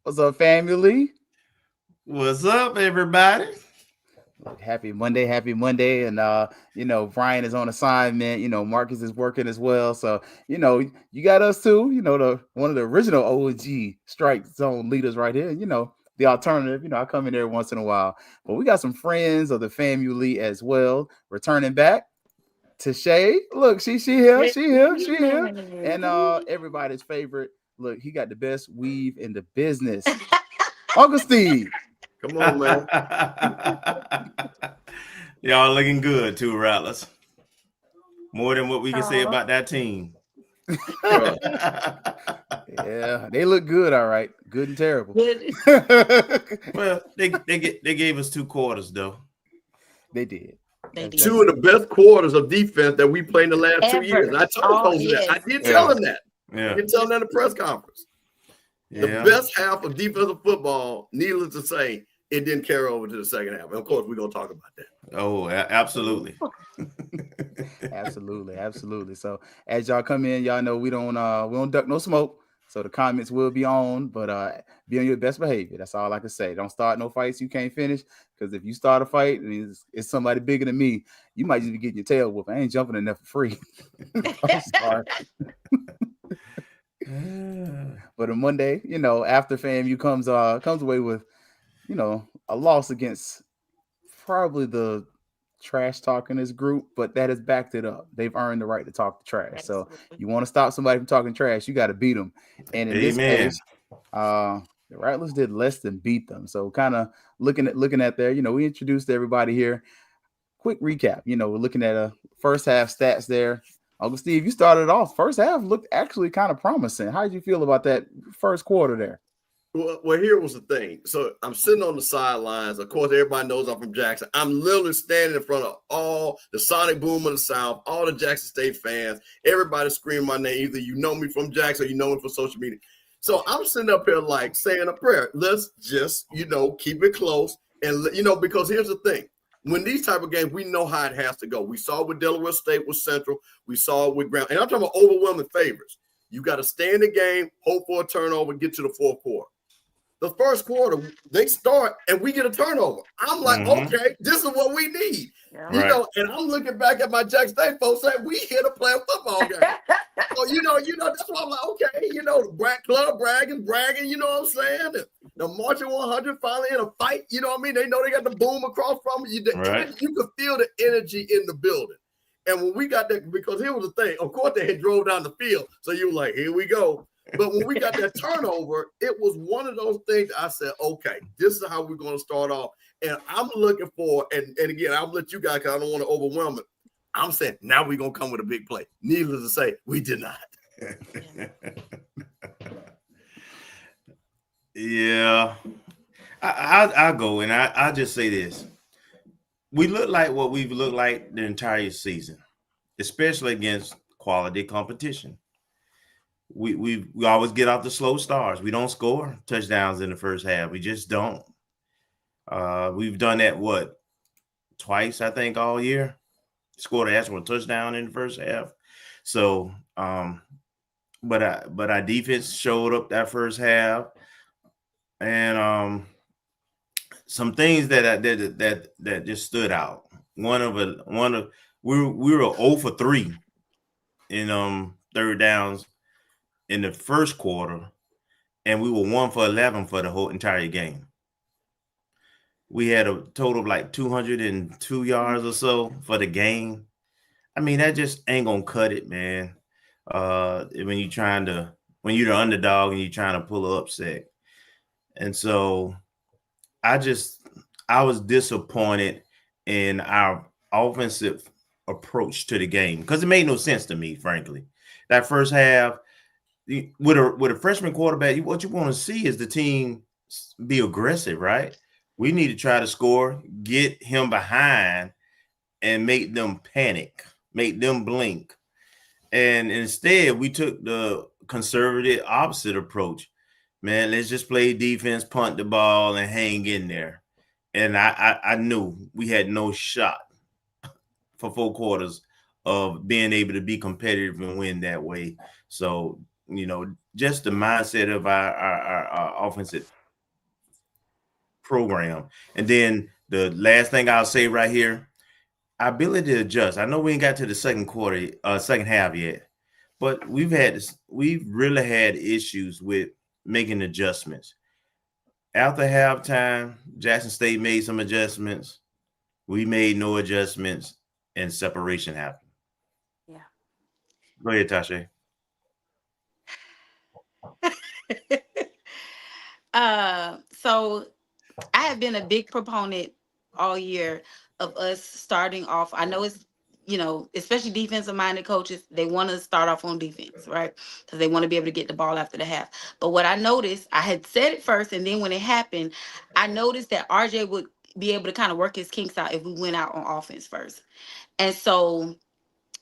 What's up, family? What's up, everybody? Look, happy Monday, and Bryan is on assignment. Marcus is working as well, so you got us too. The one of the original OG strike zone leaders right here. The alternative. I come in there once in a while, but we got some friends of the family as well returning back. To Shay, look, she here, and everybody's favorite. Look, he got the best weave in the business, Uncle Steve. Come on, man. Y'all looking good too, Rattlers. More than what we can say about that team. Yeah, they look good, all right. Good and terrible. Well, they gave us 2 quarters though. They did. Two of the best quarters of defense that we played in the last 2 years. And I told Jose that. I did tell him that. I did tell him that in the press conference. The best half of defensive football, needless to say, it didn't carry over to the second half. And of course, we're gonna talk about that. Oh, absolutely. absolutely. So as y'all come in, y'all know we don't duck no smoke. So the comments will be on, but be on your best behavior. That's all I can say. Don't start no fights you can't finish, because if you start a fight and it's somebody bigger than me, you might just be getting your tail whooped. I ain't jumping in there for free. I'm sorry. But on Monday, after FAMU comes away with, a loss against probably the trash talking this group, but that has backed it up. They've earned the right to talk the trash. Absolutely. So you want to stop somebody from talking trash, you got to beat them. And in this case, the Rattlers did less than beat them. So kind of looking at there, we introduced everybody here. Quick recap. We're looking at a first half stats there. Uncle Steve, you started off. First half looked actually kind of promising. How did you feel about that first quarter there? Well, here was the thing. So I'm sitting on the sidelines. Of course, everybody knows I'm from Jackson. I'm literally standing in front of all the Sonic Boom of the South, all the Jackson State fans. Everybody screaming my name. Either you know me from Jackson or you know me from social media. So I'm sitting up here like saying a prayer. Let's just, keep it close. And, because here's the thing. When these type of games, we know how it has to go. We saw it with Delaware State, with Central. We saw it with Brown. And I'm talking about overwhelming favorites. You got to stay in the game, hope for a turnover, get to the fourth quarter. The first quarter, they start and we get a turnover. I'm like, okay, this is what we need. Yeah. And I'm looking back at my Jackson State folks saying, we here to play a football game. So, that's why I'm like, okay, the club bragging, you know what I'm saying? The Marching 100 finally in a fight, you know what I mean? They know they got the boom across from you. You could feel the energy in the building. And when we got that, because here was the thing, of course they had drove down the field. So you were like, here we go. But when we got that turnover, it was one of those things I said, okay, this is how we're going to start off. And I'm looking for, and again, I'll let you guys, because I don't want to overwhelm it. I'm saying, now we're going to come with a big play. Needless to say, we did not. Yeah. I'll go, and I'll just say this. We look like what we've looked like the entire season, especially against quality competition. We always get off the slow starts. We don't score touchdowns in the first half. We just don't. We've done that twice, I think, all year. Scored an actual touchdown in the first half. So, but our defense showed up that first half, and some things that just stood out. We were 0 for 3 in third downs in the first quarter, and we were 1 for 11 for the whole entire game. We had a total of like 202 yards or so for the game. I mean, that just ain't gonna cut it, man. When you're the underdog and you're trying to pull an upset. And so I was disappointed in our offensive approach to the game, because it made no sense to me, frankly. That first half, with a freshman quarterback, what you want to see is the team be aggressive, right? We need to try to score, get him behind, and make them panic, make them blink. And instead, we took the conservative opposite approach. Man, let's just play defense, punt the ball, and hang in there. And I knew we had no shot for 4 quarters of being able to be competitive and win that way. So, just the mindset of our offensive program. And then the last thing I'll say right here, our ability to adjust. I know we ain't got to the second half yet, but we've really had issues with making adjustments. After halftime, Jackson State made some adjustments. We made no adjustments, and separation happened. Yeah. Go ahead, Tasha. So I have been a big proponent all year of us starting off. I know it's, especially defensive minded coaches, they want to start off on defense, right? Because they want to be able to get the ball after the half. But what I noticed, I had said it first, and then when it happened, I noticed that RJ would be able to kind of work his kinks out if we went out on offense first. And so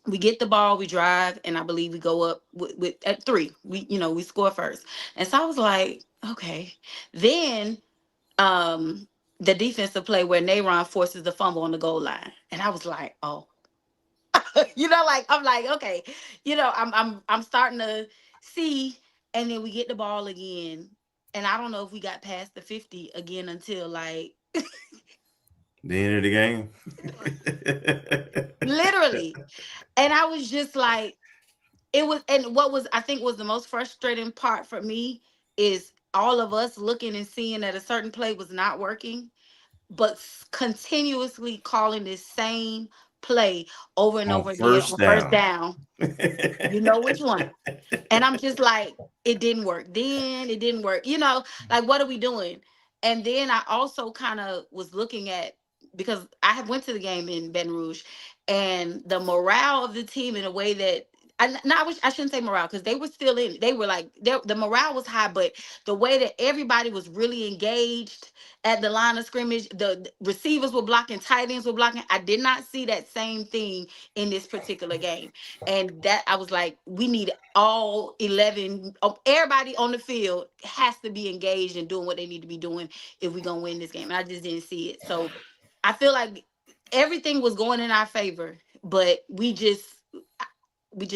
we get the ball, we drive, and I believe we go up with at 3. We score first. And so I was like, okay. Then the defensive play where Nayron forces the fumble on the goal line. And I was like, oh. I'm like, okay, I'm starting to see, and then we get the ball again. And I don't know if we got past the 50 again until like the end of the game. Literally. And I was just like, I think was the most frustrating part for me is all of us looking and seeing that a certain play was not working, but continuously calling this same play over and over again on first down. You know which one. And I'm just like, it didn't work. Then it didn't work. Like, what are we doing? And then I also kind of was looking at, because I have went to the game in Baton Rouge, and the morale of the team in a way that I shouldn't say morale, because they were still in. They were like, the morale was high, but the way that everybody was really engaged at the line of scrimmage, the receivers were blocking, tight ends were blocking. I did not see that same thing in this particular game. And that I was like, we need all 11, everybody on the field has to be engaged and doing what they need to be doing if we're going to win this game. And I just didn't see it. So I feel like everything was going in our favor, but we just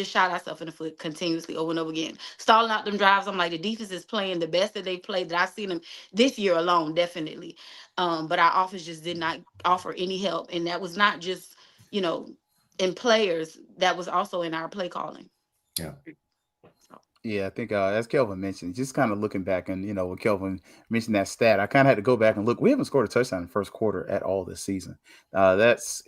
shot ourselves in the foot continuously over and over again. Stalling out them drives. I'm like, the defense is playing the best that they played that I've seen them this year alone, definitely. But our offense just did not offer any help. And that was not just, in players, that was also in our play calling. Yeah. Yeah, I think as Kelvin mentioned, just kind of looking back, and when Kelvin mentioned that stat, I kind of had to go back and look. We haven't scored a touchdown in the first quarter at all this season. That's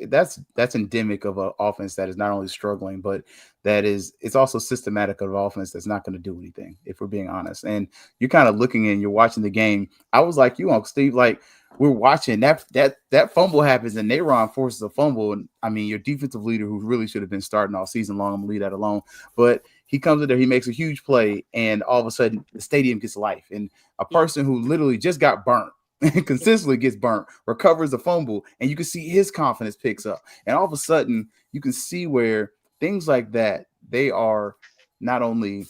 endemic of an offense that is not only struggling, but it's also systematic of an offense that's not going to do anything, if we're being honest. And you're kind of looking and you're watching the game. I was like you, Uncle Steve, like we're watching that fumble happens and Nayron forces a fumble. And I mean, your defensive leader, who really should have been starting all season long, I'm gonna leave that alone, but he comes in there, he makes a huge play, and all of a sudden the stadium gets life. And a person who literally just got burnt and consistently gets burnt recovers a fumble, and you can see his confidence picks up. And all of a sudden you can see where things like that, they are not only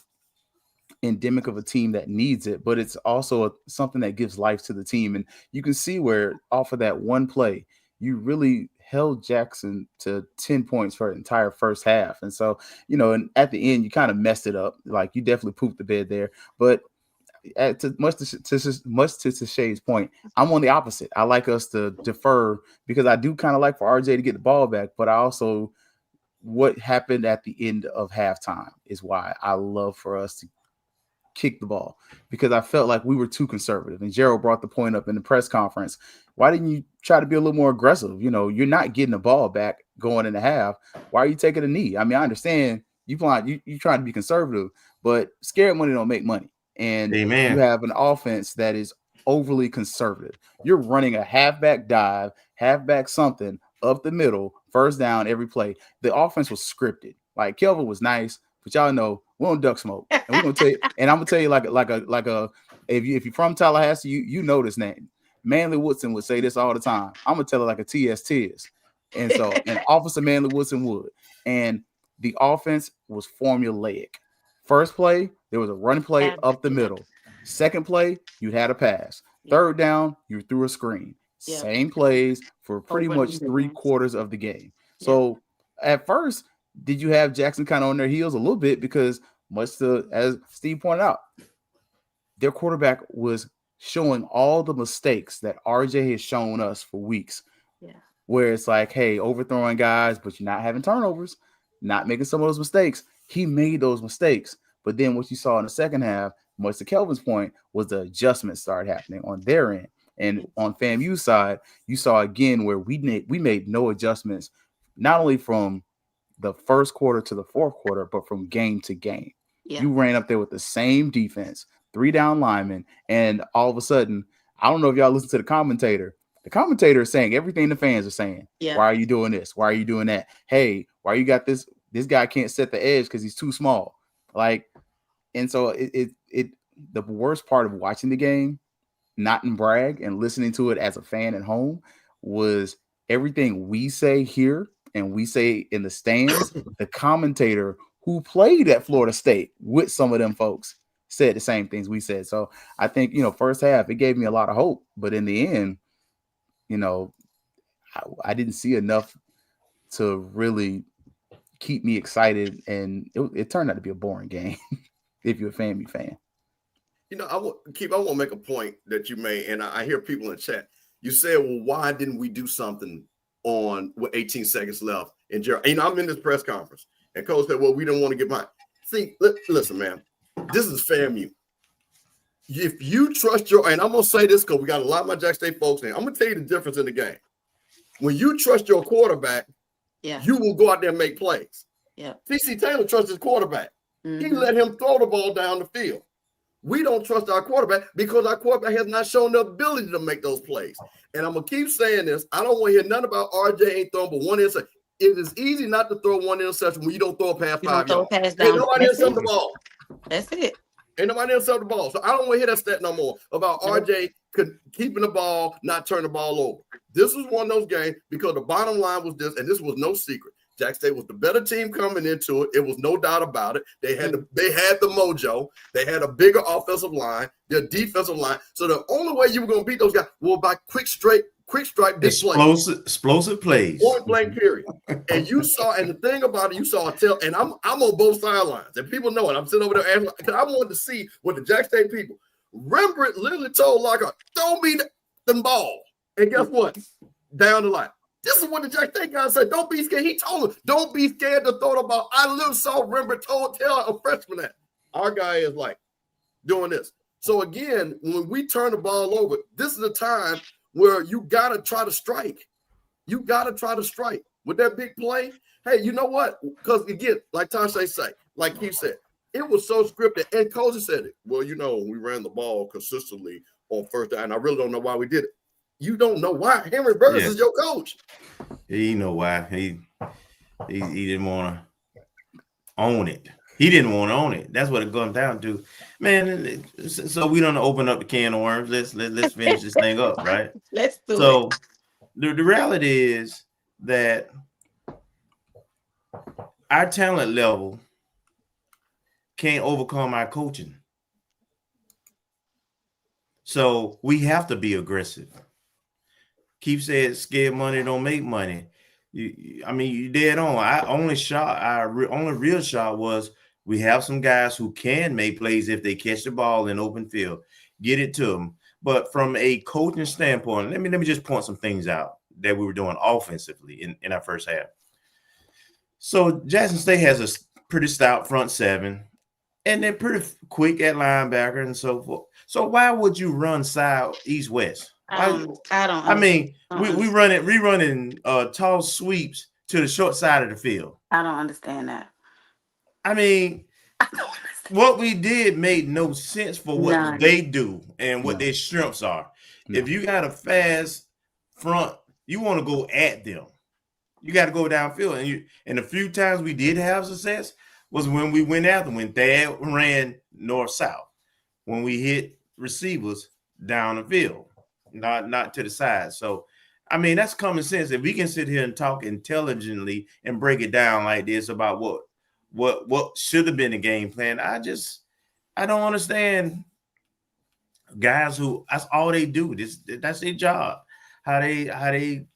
endemic of a team that needs it, but it's also something that gives life to the team. And you can see where off of that one play, you really held Jackson to 10 points for the entire first half. And so, and at the end, you kind of messed it up. Like, you definitely pooped the bed there. But much to Shay's point, I'm on the opposite. I like us to defer, because I do kind of like for RJ to get the ball back, but I also, what happened at the end of halftime is why I love for us to kick the ball, because I felt like we were too conservative. And Gerald brought the point up in the press conference. Why didn't you try to be a little more aggressive? You're not getting the ball back going in the half. Why are you taking a knee? I mean, I understand you trying to be conservative, but scared money don't make money. And Amen. You have an offense that is overly conservative. You're running a halfback dive, halfback something up the middle, first down every play. The offense was scripted. Like, Kelvin was nice, but y'all know we don't duck smoke. And we're gonna tell you, and I'm gonna tell you if you're from Tallahassee, you know this name. Manley Woodson would say this all the time. I'm gonna tell it like a TS Tiz. And so, and Officer Manley Woodson would. And the offense was formulaic. First play, there was a run play up the middle. Second play, you had a pass. Third down, you threw a screen. Same plays for pretty much 3/4 of the game. So at first, did you have Jackson kind of on their heels a little bit, because much to, as Steve pointed out, their quarterback was showing all the mistakes that RJ has shown us for weeks. Yeah. Where it's like, hey, overthrowing guys, but you're not having turnovers, not making some of those mistakes. He made those mistakes. But then what you saw in the second half, much to Kelvin's point, was the adjustments started happening on their end. And on FAMU's side, you saw again where we made no adjustments, not only from the first quarter to the fourth quarter, but from game to game. Yeah. You ran up there with the same defense, 3 down linemen, and all of a sudden, I don't know if y'all listen to the commentator. The commentator is saying everything the fans are saying. Yeah. Why are you doing this? Why are you doing that? Hey, why you got this? This guy can't set the edge because he's too small. Like, and so it the worst part of watching the game, not in brag and listening to it as a fan at home, was everything we say here and we say in the stands. The commentator who played at Florida State with some of them folks said the same things we said. So I think, first half, it gave me a lot of hope, but in the end, I didn't see enough to really keep me excited, and it turned out to be a boring game if you're a FAMU fan. I want to make a point that you made, and I hear people in chat. You said, well, why didn't we do something with 18 seconds left? And I'm in this press conference, and Coach said, well, we don't want to get mine. See, listen, man, this is FAMU. If you trust and I'm going to say this because we got a lot of my Jack State folks in, I'm going to tell you the difference in the game. When you trust your quarterback, you will go out there and make plays. Yeah. TC Taylor trusts his quarterback. Mm-hmm. He let him throw the ball down the field. We don't trust our quarterback because our quarterback has not shown the ability to make those plays. And I'm going to keep saying this. I don't want to hear nothing about RJ ain't throwing but one interception. It is easy not to throw one interception when you don't throw a pass 5 yards. Ain't nobody intercept the ball. That's it. Ain't nobody intercept the ball. So I don't want to hear that stat no more about RJ keeping the ball, not turning the ball over. This was one of those games because the bottom line was this, and this was no secret. Jack State was the better team coming into it. It was no doubt about it. They had the mojo. They had a bigger offensive line, their defensive line. So the only way you were going to beat those guys was by quick strike, big explosive plays. Point blank period. And you saw, and the thing about it, you saw and I'm on both sidelines, and people know it. I'm sitting over there asking, because I wanted to see what the Jack State people. Rembrandt literally told Lockhart, "Throw me the ball." And guess what? Down the line. This is what the Jack State guy said. Don't be scared. He told him, don't be scared to throw the ball. I literally saw Rembrandt tell a freshman that. Our guy is like doing this. So again, when we turn the ball over, this is the time where you got to try to strike. You got to try to strike. With that big play, hey, you know what? Because again, like Tasha say, like he said, it was so scripted. And Cozy said it. Well, we ran the ball consistently on first down. And I really don't know why we did it. You don't know why. Henry Burris is your coach. He know why. He didn't want to own it. He didn't want to own it. That's what it comes down to, man. So we don't open up the can of worms. Let's finish this thing up, right? Let's do it. So the reality is that our talent level can't overcome our coaching. So we have to be aggressive. Keith said, "Scared money don't make money." You dead on. Our only real shot was we have some guys who can make plays if they catch the ball in open field, get it to them. But from a coaching standpoint, let me just point some things out that we were doing offensively in our first half. So Jackson State has a pretty stout front seven, and they're pretty quick at linebacker and so forth. So why would you run side east west? We running tall sweeps to the short side of the field. I don't understand that. I don't understand. What we did made no sense for what they do and what their strengths are. If you got a fast front, you want to go at them. You got to go downfield. And a few times we did have success was when we went after them, when Thad ran north-south, when we hit receivers down the field. Not to the side. So, that's common sense. If we can sit here and talk intelligently and break it down like this about what should have been the game plan, I don't understand guys who that's all they do. That's their job. How they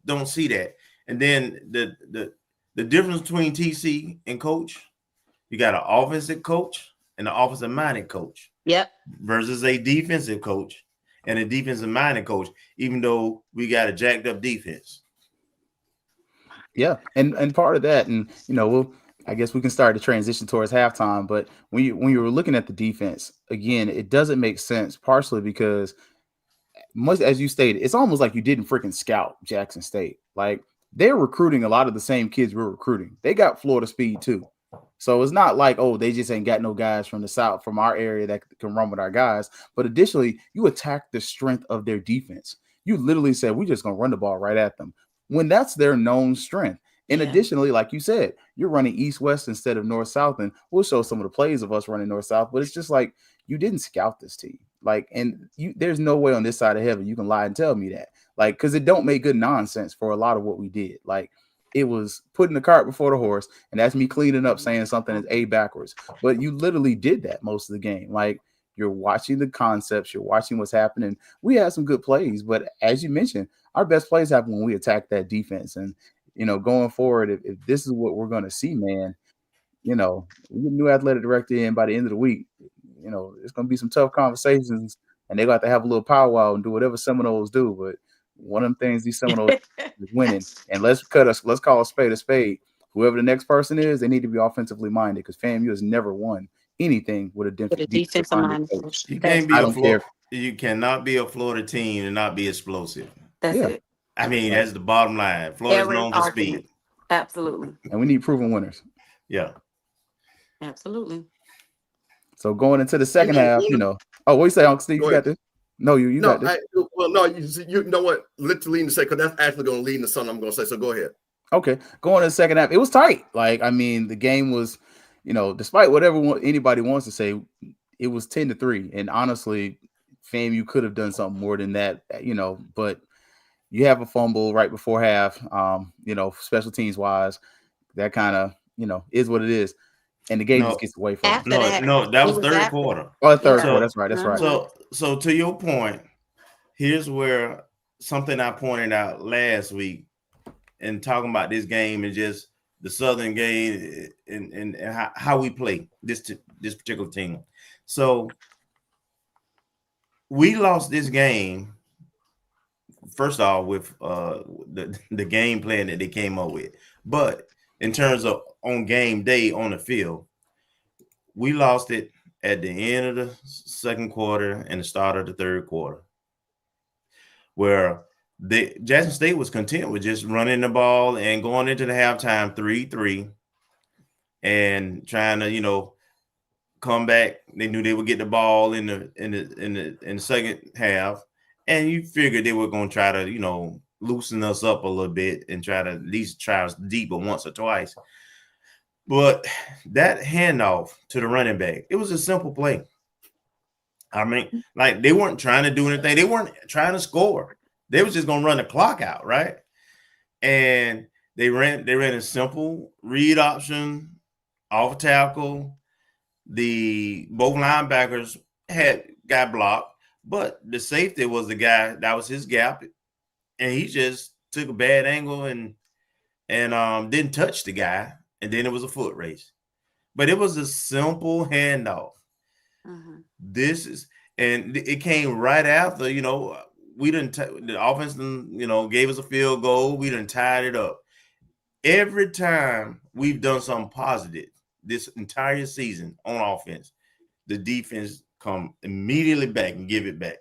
don't see that. And then the difference between TC and Coach, You got an offensive coach and an offensive-minded coach. Yep. Versus a defensive coach and a defensive-minded coach, even though we got a jacked up defense. Yeah, and part of that, and I guess we can start to transition towards halftime. But when you were looking at the defense again, it doesn't make sense, partially because, much as you stated, it's almost like you didn't freaking scout Jackson State. Like, they're recruiting a lot of the same kids we're recruiting. They got Florida speed too. So it's not like, oh, they just ain't got no guys from the South, from our area that can run with our guys. But additionally, you attack the strength of their defense. You literally said, we're just going to run the ball right at them, when that's their known strength. And additionally, like you said, you're running east-west instead of north-south. And we'll show some of the plays of us running north-south. But it's just like, you didn't scout this team. Like, and there's no way on this side of heaven you can lie and tell me that. Like, because it don't make good nonsense for a lot of what we did. Like, it was putting the cart before the horse, and that's me cleaning up saying something is A backwards. But you literally did that most of the game. Like, you're watching the concepts, you're watching what's happening. We had some good plays, but as you mentioned, our best plays happen when we attack that defense. And, going forward, if this is what we're going to see, man, we get a new athletic director in by the end of the week. It's going to be some tough conversations, and they're going to have a little powwow and do whatever Seminoles do. But one of them things these Seminoles is winning. And let's call a spade a spade. Whoever the next person is, they need to be offensively minded, because FAMU has never won anything with a defensive minded coach. You can't be you cannot be a Florida team and not be explosive. That's it. I mean, that's the bottom line. Florida's known for speed. Absolutely. And we need proven winners. Yeah. Absolutely. So going into the second half, Oh, what you say, Uncle Steve? You got this? No, you got this. You know what? Literally to say, because that's actually going to lead into something I'm going to say. So go ahead. Okay, going to the second half, it was tight. Like, I mean, the game was, despite whatever anybody wants to say, it was 10-3. And honestly, FAMU could have done something more than that, but you have a fumble right before half, special teams wise, that kind of, is what it is. And the game just gets away from it. No, that was third quarter. Oh, third quarter. That's right. So to your point, here's where something I pointed out last week and talking about this game and just the Southern game and how we play this particular team. So we lost this game, first off, with the game plan that they came up with. But in terms of on game day on the field, we lost it at the end of the second quarter and the start of the third quarter, where Jackson State was content with just running the ball and going into the halftime 3-3 and trying to, come back. They knew they would get the ball in the second half, and you figured they were going to try to, loosen us up a little bit and try to at least try us deeper once or twice. But that handoff to the running back, it was a simple play. I mean, like, they weren't trying to do anything. They weren't trying to score. They was just going to run the clock out, right? And they ran a simple read option, off tackle. Both linebackers got blocked, but the safety was the guy that was his gap, and he just took a bad angle and didn't touch the guy, and then it was a foot race. But it was a simple handoff. Mm-hmm. And it came right after, we didn't the offense, gave us a field goal. We done tied it up. Every time we've done something positive this entire season on offense, the defense come immediately back and give it back.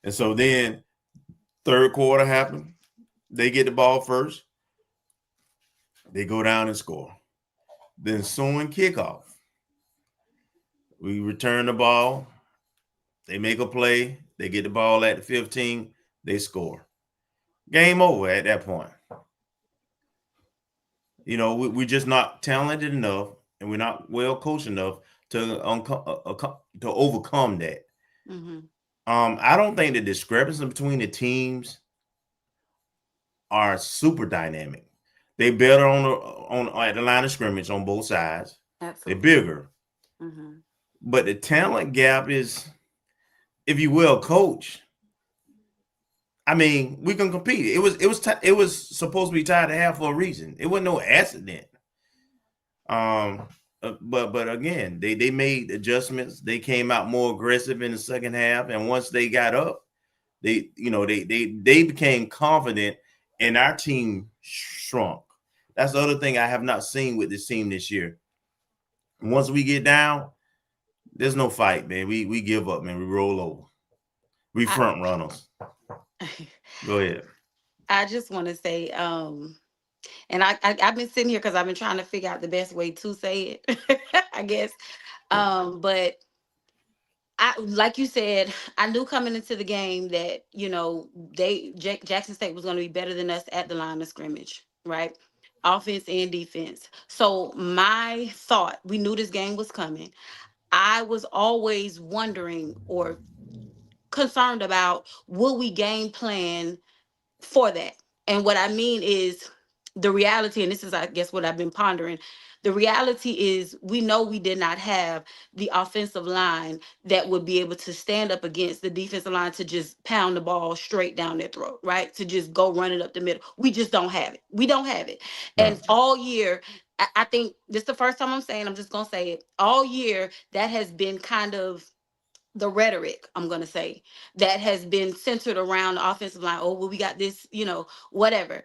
And so then third quarter happened. They get the ball first. They go down and score. Then ensuing kickoff. We return the ball. They make a play. They get the ball at the 15. They score. Game over at that point. We're just not talented enough, and we're not well coached enough to overcome that. Mm-hmm. I don't think the discrepancy between the teams are super dynamic. They better at the line of scrimmage on both sides. Absolutely. They're bigger. Mm-hmm. But the talent gap is, if you will, coach. I mean, we can compete. It was supposed to be tied to half for a reason. It wasn't no accident. But again, they made adjustments. They came out more aggressive in the second half, and once they got up, they became confident, and our team shrunk. That's the other thing I have not seen with this team this year. Once we get down, there's no fight, man. We give up, man. We roll over. We front runners. Go ahead. I just want to say, and I've been sitting here because I've been trying to figure out the best way to say it, I guess. But like you said, I knew coming into the game that, Jackson State was going to be better than us at the line of scrimmage, right? Offense and defense. So my thought, we knew this game was coming. I was always wondering or concerned about, will we game plan for that? And what I mean is the reality, and this is, I guess, what I've been pondering. The reality is we know we did not have the offensive line that would be able to stand up against the defensive line to just pound the ball straight down their throat, right? To just go run it up the middle. We just don't have it. We don't have it. And all year, I think this is the first time I'm saying, I'm just going to say it. All year, that has been kind of the rhetoric, I'm going to say, that has been centered around the offensive line. Oh, well, we got this, whatever.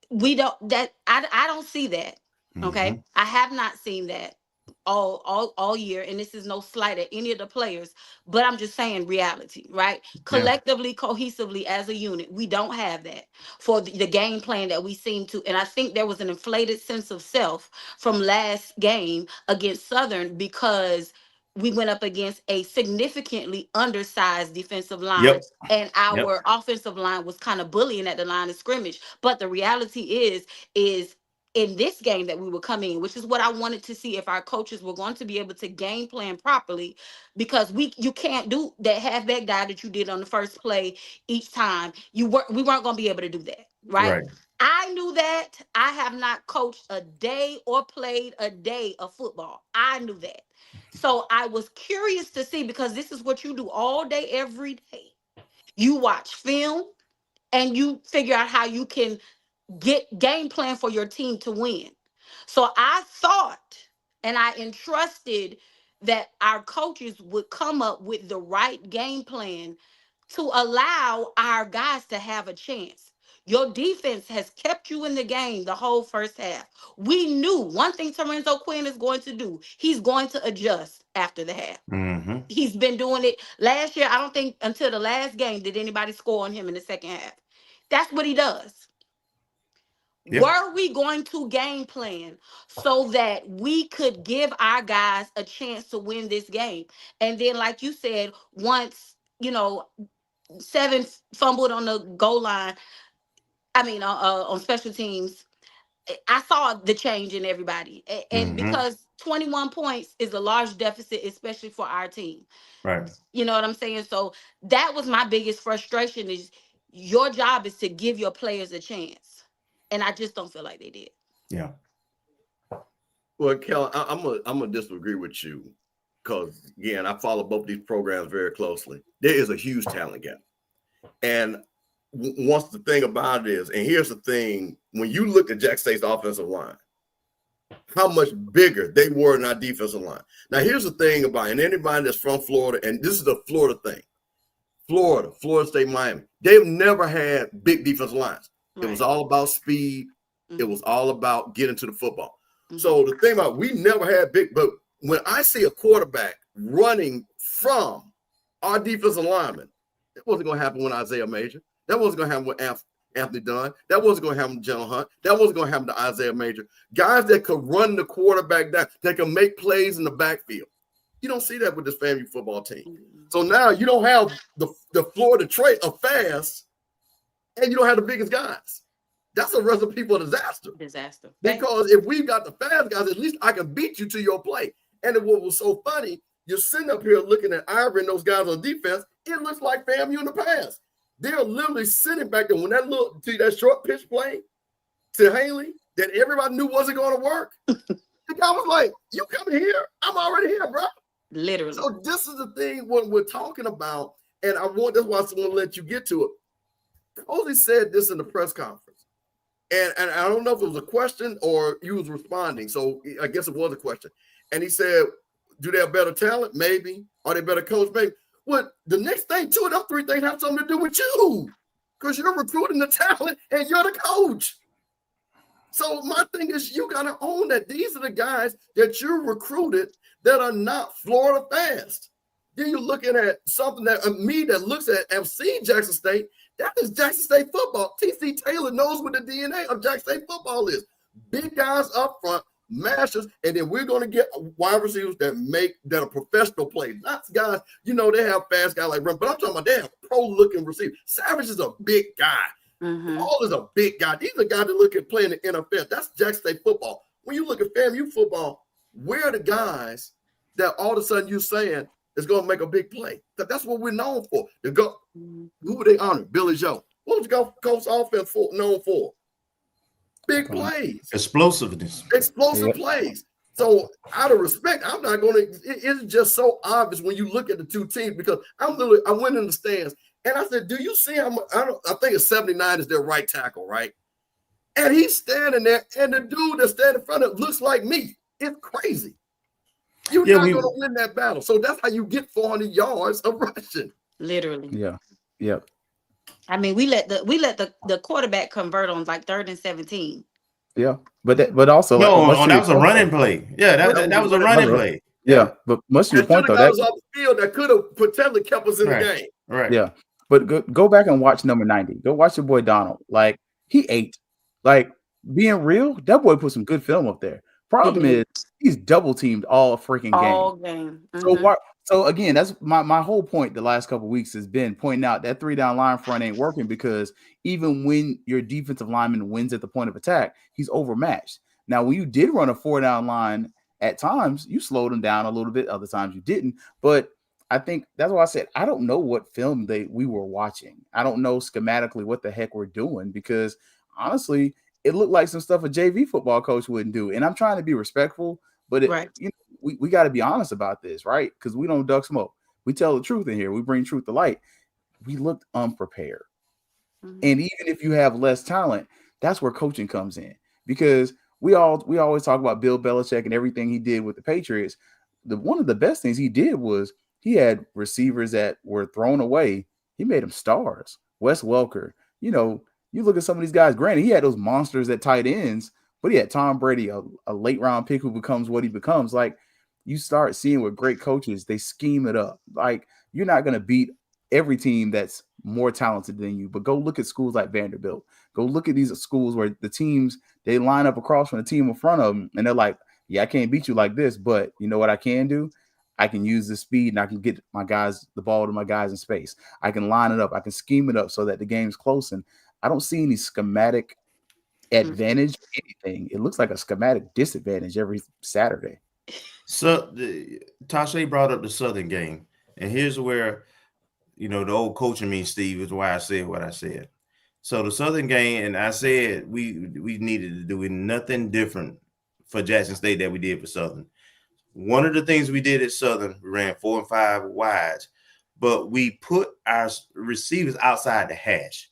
We don't, I don't see that. Okay. I have not seen that all year. And this is no slight at any of the players, but I'm just saying reality, right? Collectively, cohesively as a unit, we don't have that for the game plan that we seem to. And I think there was an inflated sense of self from last game against Southern because we went up against a significantly undersized defensive line, and our offensive line was kind of bullying at the line of scrimmage. But the reality is in this game that we were coming in, which is what I wanted to see if our coaches were going to be able to game plan properly, because you can't do that halfback dive that you did on the first play each time. We weren't going to be able to do that, right? I knew that. I have not coached a day or played a day of football. I knew that. So I was curious to see, because this is what you do all day, every day. You watch film and you figure out how you can get game plan for your team to win. So I thought and I entrusted that our coaches would come up with the right game plan to allow our guys to have a chance. Your defense has kept you in the game the whole first half. We knew one thing Terrenzo Quinn is going to do. He's going to adjust after the half. He's been doing it last year. I don't think until the last game did anybody score on him in the second half. That's what he does. Were we going to game plan so that we could give our guys a chance to win this game? And then, like you said, once, Seven fumbled on the goal line, on special teams, I saw the change in everybody. And because 21 points is a large deficit, especially for our team. Right. You know what I'm saying? So that was my biggest frustration, is your job is to give your players a chance. And I just don't feel like they did. Yeah. Well, Kel, I'm gonna disagree with you, because again, I follow both these programs very closely. There is a huge talent gap. And once the thing about it is, and here's the thing, when you look at Jack State's offensive line, how much bigger they were in our defensive line. Now, here's the thing about, and anybody that's from Florida, and this is the Florida thing, Florida State, Miami, they've never had big defensive lines. Right. It was all about speed. It was all about getting to the football. So the thing about, we never had big, but when I see a quarterback running from our defensive lineman, that wasn't going to happen with Isaiah Major. That wasn't going to happen with Anthony Dunn. That wasn't going to happen with General Hunt. That wasn't going to happen to Isaiah Major. Guys that could run the quarterback down, that can make plays in the backfield. You don't see that with this FAMU football team. So now you don't have the Florida trait of fast, and you don't have the biggest guys. That's a recipe for disaster. Because if we've got the fast guys, at least I can beat you to your play. And what was so funny, you're sitting up here looking at Ivory and those guys on defense, it looks like FAMU in the past. They're literally sitting back there when that short pitch play to Haley that everybody knew wasn't going to work. The guy was like, "You coming here? I'm already here, bro." Literally. So this is the thing what we're talking about, and that's why I'm going to let you get to it. Cozy said this in the press conference, and I don't know if it was a question or you was responding, so I guess it was a question. And he said, do they have better talent? Maybe. Are they better coach? Maybe. Well, the next thing, 2 of them 3 things have something to do with you because you're recruiting the talent and you're the coach. So my thing is you got to own that. These are the guys that you recruited that are not Florida fast. Then you're looking at something that that looks at and seen Jackson State. That is Jackson State football. T.C. Taylor knows what the DNA of Jackson State football is. Big guys up front, masters, and then we're going to get wide receivers that are professional plays. Not guys, they have fast guys like Run, but I'm talking about they have pro-looking receivers. Savage is a big guy. Paul is a big guy. These are guys that look at playing the NFL. That's Jackson State football. When you look at FAMU football, where are the guys that all of a sudden you're saying is going to make a big play? That's what we're known for. Who would they honor? Billy Joe. What was the Coast offense known for? Big plays. Explosiveness. Explosive plays. So out of respect, I'm not going to, it's just so obvious when you look at the two teams because I went in the stands and I said, do you see how much, I think it's 79 is their right tackle, right? And he's standing there and the dude that's standing in front of it looks like me. It's crazy. You're not going to win that battle. So that's how you get 400 yards of rushing. Literally. Yeah. Yep. I mean, we let the quarterback convert on like 3rd and 17. Yeah, but also that was a running play. Yeah, that was a running play. Yeah, but much to your point though, that was off the field that could have potentially kept us in the game. Right. Yeah, but go back and watch number 90. Go watch your boy Donald. Like he ate. Like being real, that boy put some good film up there. Problem is he's double teamed all freaking game. All game. Mm-hmm. So again, that's my whole point the last couple of weeks has been pointing out that 3-down line front ain't working because even when your defensive lineman wins at the point of attack, he's overmatched. Now, when you did run a 4-down line at times, you slowed him down a little bit. Other times you didn't. But I think that's why I said I don't know what film we were watching. I don't know schematically what the heck we're doing because honestly, it looked like some stuff a JV football coach wouldn't do. And I'm trying to be respectful, but we got to be honest about this, right? Because we don't duck smoke. We tell the truth in here. We bring truth to light. We looked unprepared. Mm-hmm. And even if you have less talent, that's where coaching comes in. Because we always talk about Bill Belichick and everything he did with the Patriots. One of the best things he did was he had receivers that were thrown away. He made them stars. Wes Welker. You look at some of these guys, granted, he had those monsters at tight ends, but he had Tom Brady, a late round pick who becomes what he becomes. Like, you start seeing with great coaches, they scheme it up. Like, you're not going to beat every team that's more talented than you, but go look at schools like Vanderbilt. Go look at these schools where the teams, they line up across from the team in front of them, and they're like, yeah, I can't beat you like this, but you know what I can do? I can use the speed, and I can get the ball to my guys in space. I can line it up. I can scheme it up so that the game's close, and I don't see any schematic advantage or anything. It looks like a schematic disadvantage every Saturday. So Tasha brought up the Southern game, and here's where the old coach in me, Steve, is why I said what I said. So the Southern game, and I said we needed to do nothing different for Jackson State that we did for Southern. One of the things we did at Southern, we ran 4 and 5 wides, but we put our receivers outside the hash.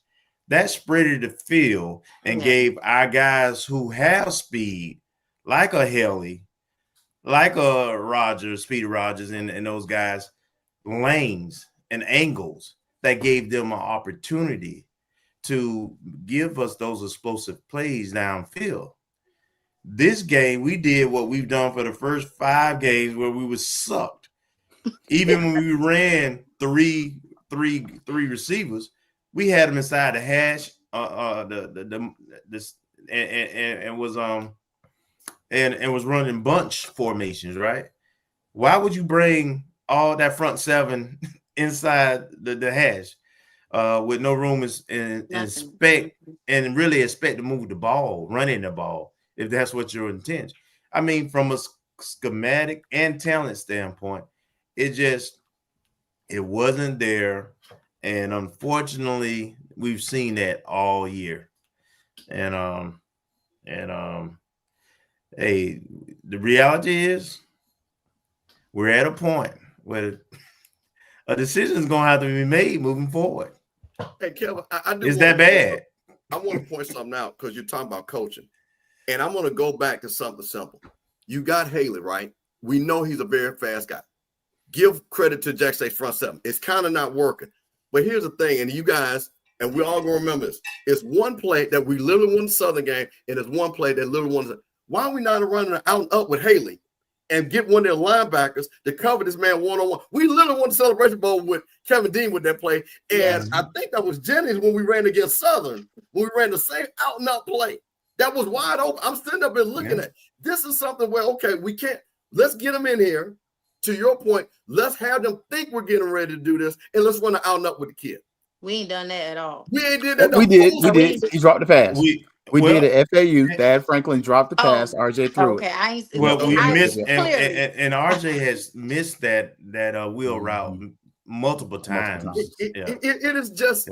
That spreaded the field and gave our guys who have speed, like a Haley, like a Rogers, Speedy Rogers, and those guys, lanes and angles that gave them an opportunity to give us those explosive plays downfield. This game, we did what we've done for the first 5 games where we were sucked. Even when we ran three receivers, we had them inside the hash, and was running bunch formations, right? Why would you bring all that front 7 inside the hash with no room and really expect to move the ball, running the ball, if that's what your intent? I mean, from a schematic and talent standpoint, it wasn't there. And unfortunately, we've seen that all year. And hey, the reality is we're at a point where a decision is going to have to be made moving forward. Hey, Kelvin, is that bad? I want to point something out because you're talking about coaching. And I'm going to go back to something simple. You got Haley, right? We know he's a very fast guy. Give credit to Jackson State's front seven. It's kind of not working. But here's the thing, and you guys, and we all gonna remember this. It's one play that we literally won the Southern game, and it's one play that literally won. Why are we not running out and up with Haley and get one of their linebackers to cover this man one-on-one? We literally won the Celebration Bowl with Kevin Dean with that play. And I think that was Jennings when we ran against Southern, when we ran the same out and out play. That was wide open. I'm sitting up and looking at this is something where, okay, we can't, let's get them in here. To your point, let's have them think we're getting ready to do this, and let's run the out and up with the kid. We ain't done that at all. We ain't did that. We did. He dropped the pass. We did at FAU. Thad Franklin dropped the pass. RJ threw it. Okay, we missed, and RJ has missed that wheel route multiple times. It is just,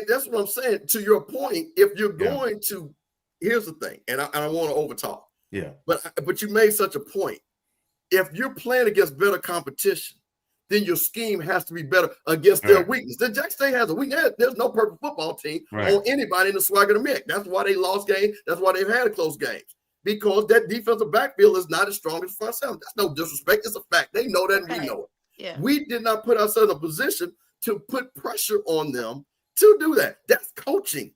that's what I'm saying. To your point, if you're going to, here's the thing, and I want to overtalk. Yeah. But you made such a point. If you're playing against better competition, then your scheme has to be better against their weakness. The Jackson State has a weakness. There's no perfect football team on anybody in the swag of the mix. That's why they lost games. That's why they've had close games. Because that defensive backfield is not as strong as front seven. That's no disrespect. It's a fact. They know that, and we know it. Yeah. We did not put ourselves in a position to put pressure on them to do that. That's coaching.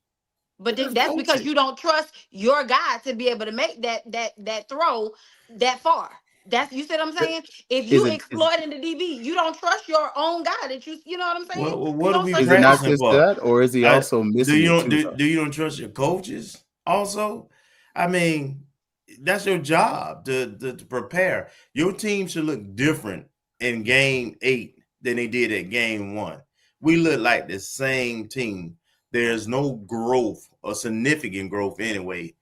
But that's because you don't trust your guy to be able to make that throw that far. That's, you see what I'm saying? If you exploiting the DB, you don't trust your own guy that you know what I'm saying? What are we is it not just that, or is he also missing? Do you don't trust your coaches also? I mean, that's your job to prepare. Your team should look different in game 8 than they did at game 1. We look like the same team. There's no growth or significant growth anyway.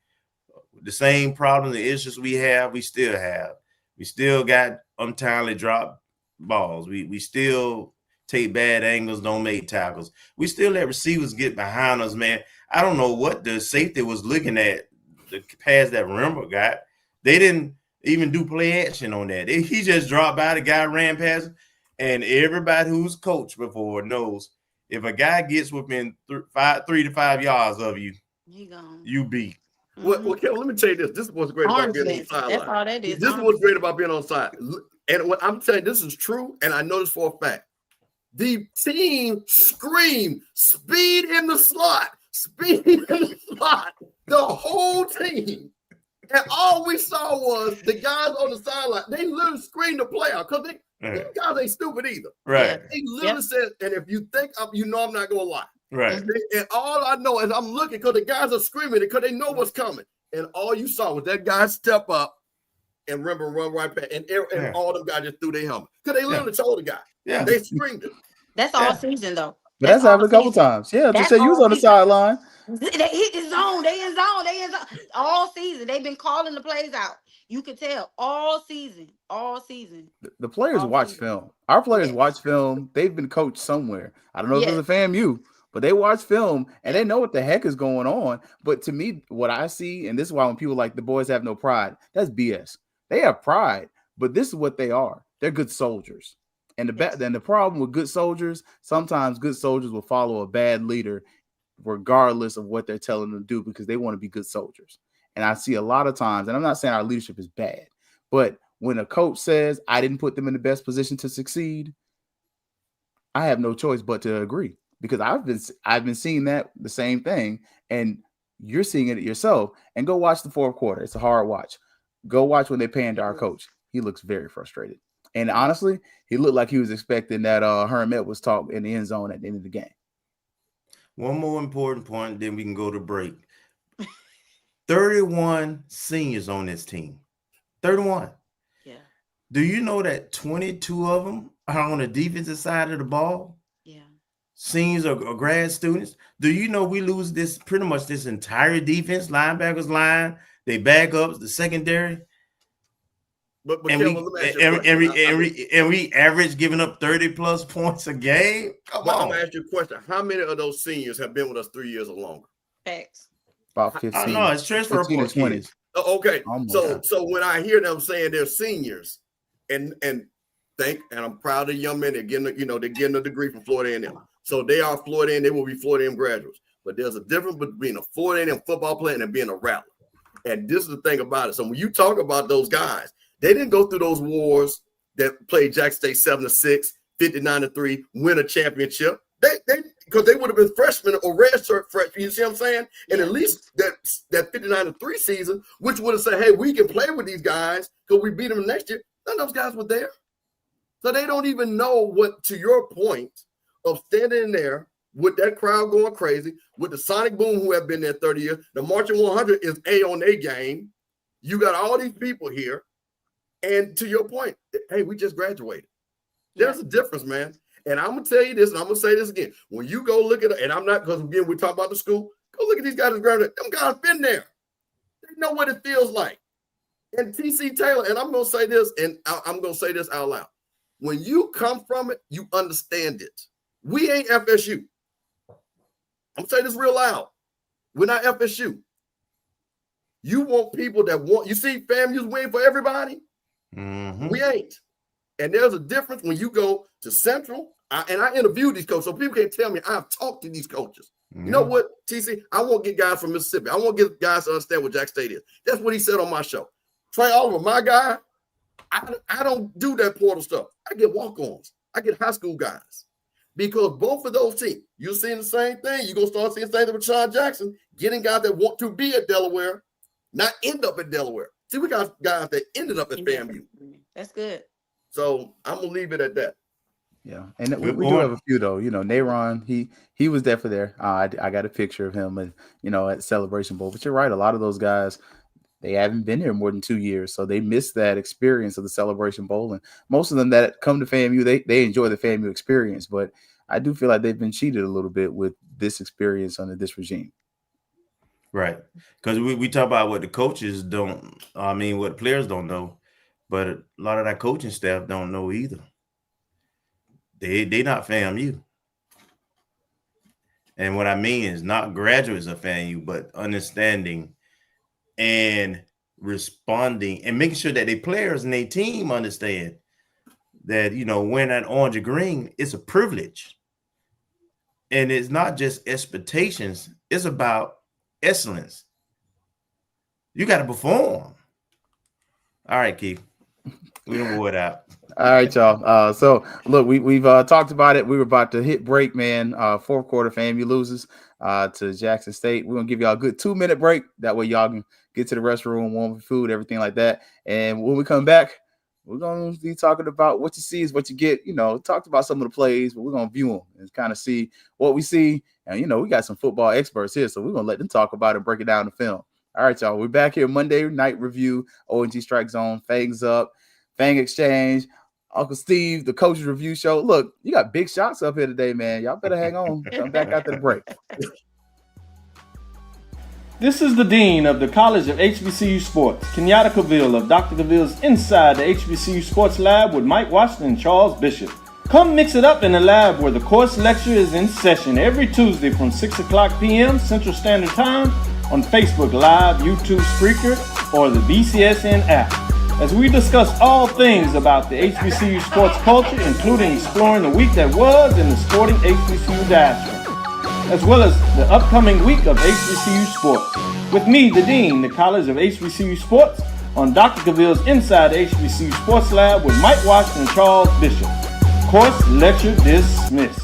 The same problems, the issues we have, we still have. We still got untimely drop balls. We still take bad angles, don't make tackles. We still let receivers get behind us, man. I don't know what the safety was looking at, the pass that Remember got. They didn't even do play action on that. He just dropped by, the guy ran past him, and everybody who's coached before knows if a guy gets within 3 to 5 yards of you, you beat. Well, Kelvin, let me tell you this. This is what's great about being on the sideline. That's all that is. This is what's great about being on the side. And what I'm telling you, this is true, and I know this for a fact. The team screamed, speed in the slot, speed in the slot, the whole team. And all we saw was the guys on the sideline. They literally screamed the play out because these guys ain't stupid either. Right. They literally said, and if you think you know I'm not going to lie. Right. And all I know is I'm looking because the guys are screaming because they know what's coming. And all you saw was that guy step up and Remember run right back. And all them guys just threw their helmet. Because they literally told the guy. Yeah. They screamed it. That's all season, though. But that's happened a couple times. Yeah, just say you was on the sideline. They hit the zone. They in zone. All season. They've been calling the plays out. You could tell all season. The players watch film. Our players watch film. They've been coached somewhere. I don't know if it's a FAMU, but they watch film and they know what the heck is going on. But to me, what I see, and this is why when people like the boys have no pride, that's BS. They have pride, but this is what they are. They're good soldiers. And the problem with good soldiers, sometimes good soldiers will follow a bad leader regardless of what they're telling them to do because they want to be good soldiers. And I see a lot of times, and I'm not saying our leadership is bad, but when a coach says, I didn't put them in the best position to succeed, I have no choice but to agree. Because I've been seeing that the same thing, and you're seeing it yourself. And go watch the fourth quarter. It's a hard watch. Go watch when they pan to our coach. He looks very frustrated. And honestly, he looked like he was expecting that Herm was talk in the end zone at the end of the game. One more important point, then we can go to break. 31 seniors on this team. 31. Yeah. Do you know that 22 of them are on the defensive side of the ball? Seniors are grad students. Do you know we lose pretty much this entire defense, linebackers line, they backups, the secondary? But and we average giving up 30 plus points a game. Come on. I'm gonna ask you a question. How many of those seniors have been with us 3 years or longer? Facts. About 15. I know it's transfer 15 to 20. Okay. So when I hear them saying they're seniors and I'm proud of the young men, they're getting a degree from Florida A&M. So they are Florida A&M, they will be Florida A&M graduates. But there's a difference between a Florida A&M football player and being a Rattler. And this is the thing about it. So when you talk about those guys, They didn't go through those wars that played Jackson State 7-6, 59-3, win a championship. Because they would have been freshmen or redshirt freshmen. You see what I'm saying? And at least that 59-3 season, which would have said, hey, we can play with these guys because we beat them next year. None of those guys were there. So they don't even know what, to your point, of standing in there with that crowd going crazy, with the Sonic Boom who have been there 30 years. The Marching 100 is A on A game. You got all these people here. And to your point, hey, we just graduated. There's a difference, man. And I'm going to tell you this, and I'm going to say this again. When you go look at it, and I'm not, because again, we talk about the school, go look at these guys that graduated. Them guys been there. They know what it feels like. And TC Taylor, and I'm going to say this, and I'm going to say this out loud. When you come from it, you understand it. We ain't FSU. I'm saying this real loud. We're not FSU. You want people that want, you see FAMU's win for everybody? Mm-hmm. We ain't. And there's a difference when you go to Central, and I interviewed these coaches, so people can't tell me I've talked to these coaches. Mm-hmm. You know what, TC? I won't get guys from Mississippi. I won't get guys to understand what Jack State is. That's what he said on my show. Trey Oliver, my guy, I don't do that portal stuff. I get walk-ons. I get high school guys. Because both of those teams, you're seeing the same thing. You're going to start seeing things with Sean Jackson, getting guys that want to be at Delaware, not end up at Delaware. See, we got guys that ended up at FAMU. That's good. So I'm going to leave it at that. Yeah, and we do have a few though. You know, Nayron, he was definitely there. I got a picture of him, and at Celebration Bowl. But you're right, a lot of those guys, they haven't been here more than 2 years, so they missed that experience of the Celebration Bowl. And most of them that come to FAMU, they enjoy the FAMU experience. But I do feel like they've been cheated a little bit with this experience under this regime. Right, because we talk about what the coaches don't. I mean, what players don't know, but a lot of that coaching staff don't know either. They not FAMU. And what I mean is not graduates of FAMU, but understanding and responding and making sure that their players and their team understand that, wearing that orange or green is a privilege. And it's not just expectations. It's about excellence. You got to perform. All right, Keith. We don't go it out. All right, y'all. So look, we've talked about it. We were about to hit break, man. Fourth quarter, FAMU loses to Jackson State. We're gonna give y'all a good 2-minute break. That way, y'all can get to the restroom, warm food, everything like that. And when we come back, we're gonna be talking about what you see is what you get. Talked about some of the plays, but we're gonna view them and kind of see what we see. And we got some football experts here, so we're gonna let them talk about it and break it down the film. All right, y'all. We're back here Monday night review. ONG Strike Zone, FangsUp, Fang Exchange. Uncle Steve, the Coaches Review Show. Look, you got big shots up here today, man. Y'all better hang on. Come back after the break. This is the Dean of the College of HBCU Sports, Kenyatta Cavill of Dr. Cavill's Inside the HBCU Sports Lab with Mike Washington and Charles Bishop. Come mix it up in the lab where the course lecture is in session every Tuesday from 6 o'clock p.m. Central Standard Time on Facebook Live, YouTube Spreaker, or the BCSN app, as we discuss all things about the HBCU sports culture, including exploring the week that was in the sporting HBCU diaspora, as well as the upcoming week of HBCU sports. With me, the Dean, the College of HBCU Sports, on Dr. Cavill's Inside the HBCU Sports Lab with Mike Washington and Charles Bishop. Course lecture dismissed.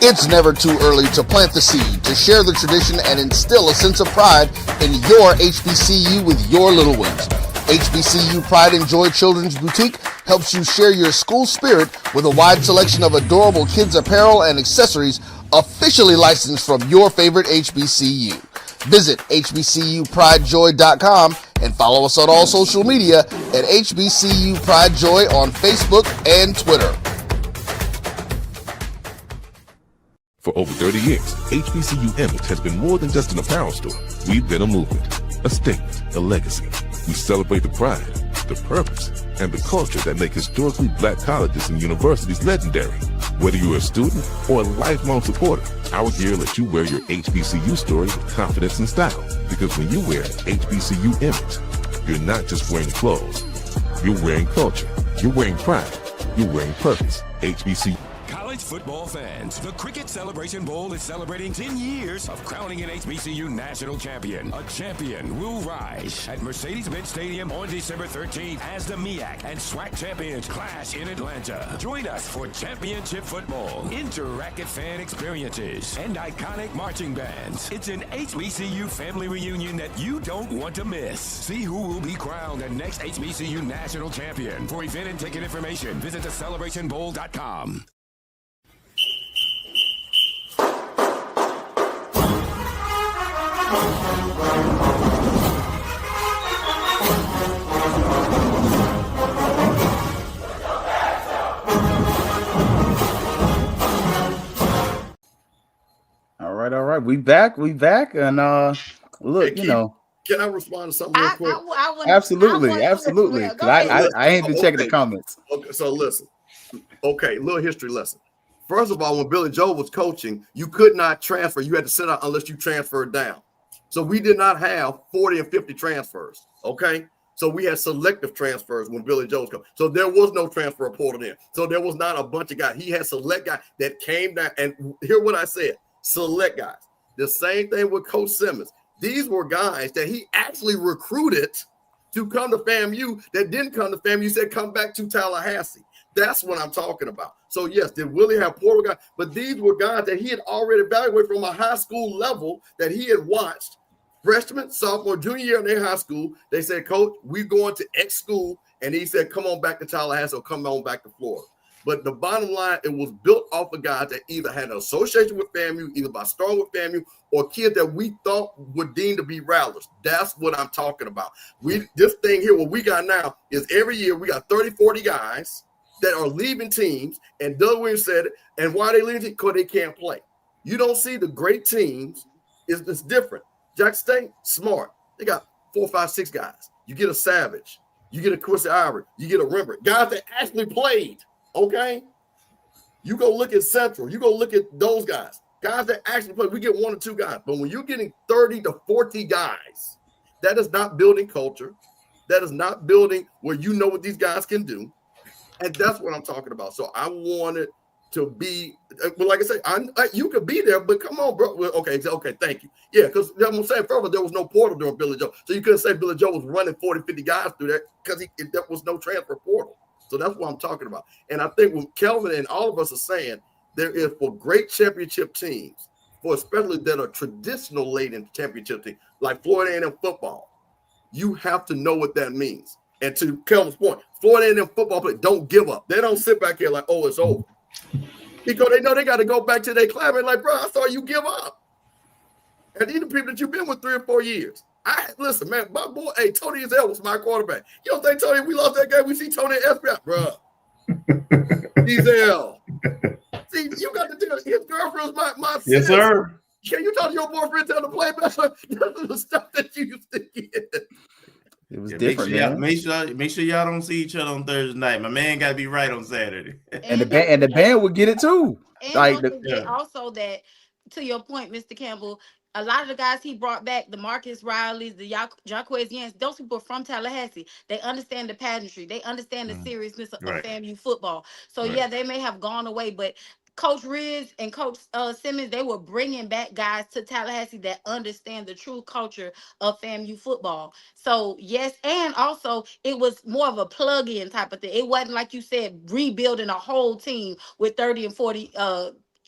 It's never too early to plant the seed, to share the tradition, and instill a sense of pride in your HBCU with your little ones. HBCU Pride and Joy Children's Boutique helps you share your school spirit with a wide selection of adorable kids apparel and accessories officially licensed from your favorite HBCU. Visit hbcupridejoy.com and follow us on all social media at HBCU Pride Joy on Facebook and Twitter. For over 30 years, HBCU Image has been more than just an apparel store. We've been a movement, a statement, a legacy. We celebrate the pride, the purpose, and the culture that make historically black colleges and universities legendary. Whether you're a student or a lifelong supporter, our gear lets you wear your HBCU story with confidence and style. Because when you wear HBCU image, you're not just wearing clothes. You're wearing culture. You're wearing pride. You're wearing purpose. HBCU. College football fans, the Cricket Celebration Bowl is celebrating 10 years of crowning an HBCU national champion. A champion will rise at Mercedes-Benz Stadium on December 13th as the MEAC and SWAC champions clash in Atlanta. Join us for championship football, interactive fan experiences, and iconic marching bands. It's an HBCU family reunion that you don't want to miss. See who will be crowned the next HBCU national champion. For event and ticket information, visit thecelebrationbowl.com. All right. We back. And look, Keith, you know. Can I respond to something real quick? Absolutely. I ain't been checking the comments. Okay, so listen. Okay, little history lesson. First of all, when Billy Joe was coaching, you could not transfer. You had to sit out unless you transferred down. So we did not have 40 and 50 transfers. Okay. So we had selective transfers when Billy Joe was coaching. So there was no transfer portal in. So there was not a bunch of guys. He had select guys that came down. And hear what I said. Select guys. The same thing with Coach Simmons. These were guys that he actually recruited to come to FAMU that didn't come to FAMU. He said, come back to Tallahassee. That's what I'm talking about. So, yes, did Willie have portal guys? But these were guys that he had already evaluated from a high school level that he had watched. Freshman, sophomore, junior year in their high school, they said, Coach, we're going to X school. And he said, come on back to Tallahassee or come on back to Florida. But the bottom line, it was built off of guys that either had an association with FAMU, either by starting with FAMU, or kids that we thought were deemed to be Rattlers. That's what I'm talking about. This thing here, what we got now is every year we got 30, 40 guys that are leaving teams. And Doug Williams said, and why they leaving? Because they can't play. You don't see the great teams. It's different. Jackson State, smart. They got 4, 5, 6 guys. You get a Savage. You get a Quincy Ivory. You get a Rembrandt. Guys that actually played. Okay, you go look at Central. You go look at those guys that actually play. We get 1 or 2 guys, but when you're getting 30 to 40 guys, that is not building culture. That is not building where you know what these guys can do, and that's what I'm talking about. So I wanted to be, but like I say, you could be there, but come on, bro. Okay, thank you. Yeah, because I'm saying further, there was no portal during Billy Joe, so you couldn't say Billy Joe was running 40, 50 guys through there because there was no transfer portal. So that's what I'm talking about. And I think what Kelvin and all of us are saying, there is for great championship teams, for especially that are traditional laden championship teams, like Florida A&M football, you have to know what that means. And to Kelvin's point, Florida A&M football players don't give up. They don't sit back here like, oh, it's over. Because they know they got to go back to their club and like, bro, I saw you give up. And these are people that you've been with 3 or 4 years. Listen, man, my boy, Tony Izell was my quarterback. You don't think Tony, we lost that game? We see Tony at FBI, bro. Izell. See, you got to do it. His girlfriend's my yes, sir. Can you talk to your boyfriend tell him to play better? This is the stuff that you used to get. It was different, man. Make sure y'all don't see each other on Thursday night. My man got to be right on Saturday. And the band would get it too. And like also that, to your point, Mr. Campbell, a lot of the guys he brought back, the Marcus Rileys, the Jaquez Yance, those people are from Tallahassee. They understand the pageantry. They understand the seriousness of FAMU football. So, yeah, they may have gone away, but Coach Riz and Coach Simmons, they were bringing back guys to Tallahassee that understand the true culture of FAMU football. So, yes, and also it was more of a plug-in type of thing. It wasn't, like you said, rebuilding a whole team with 30 and 40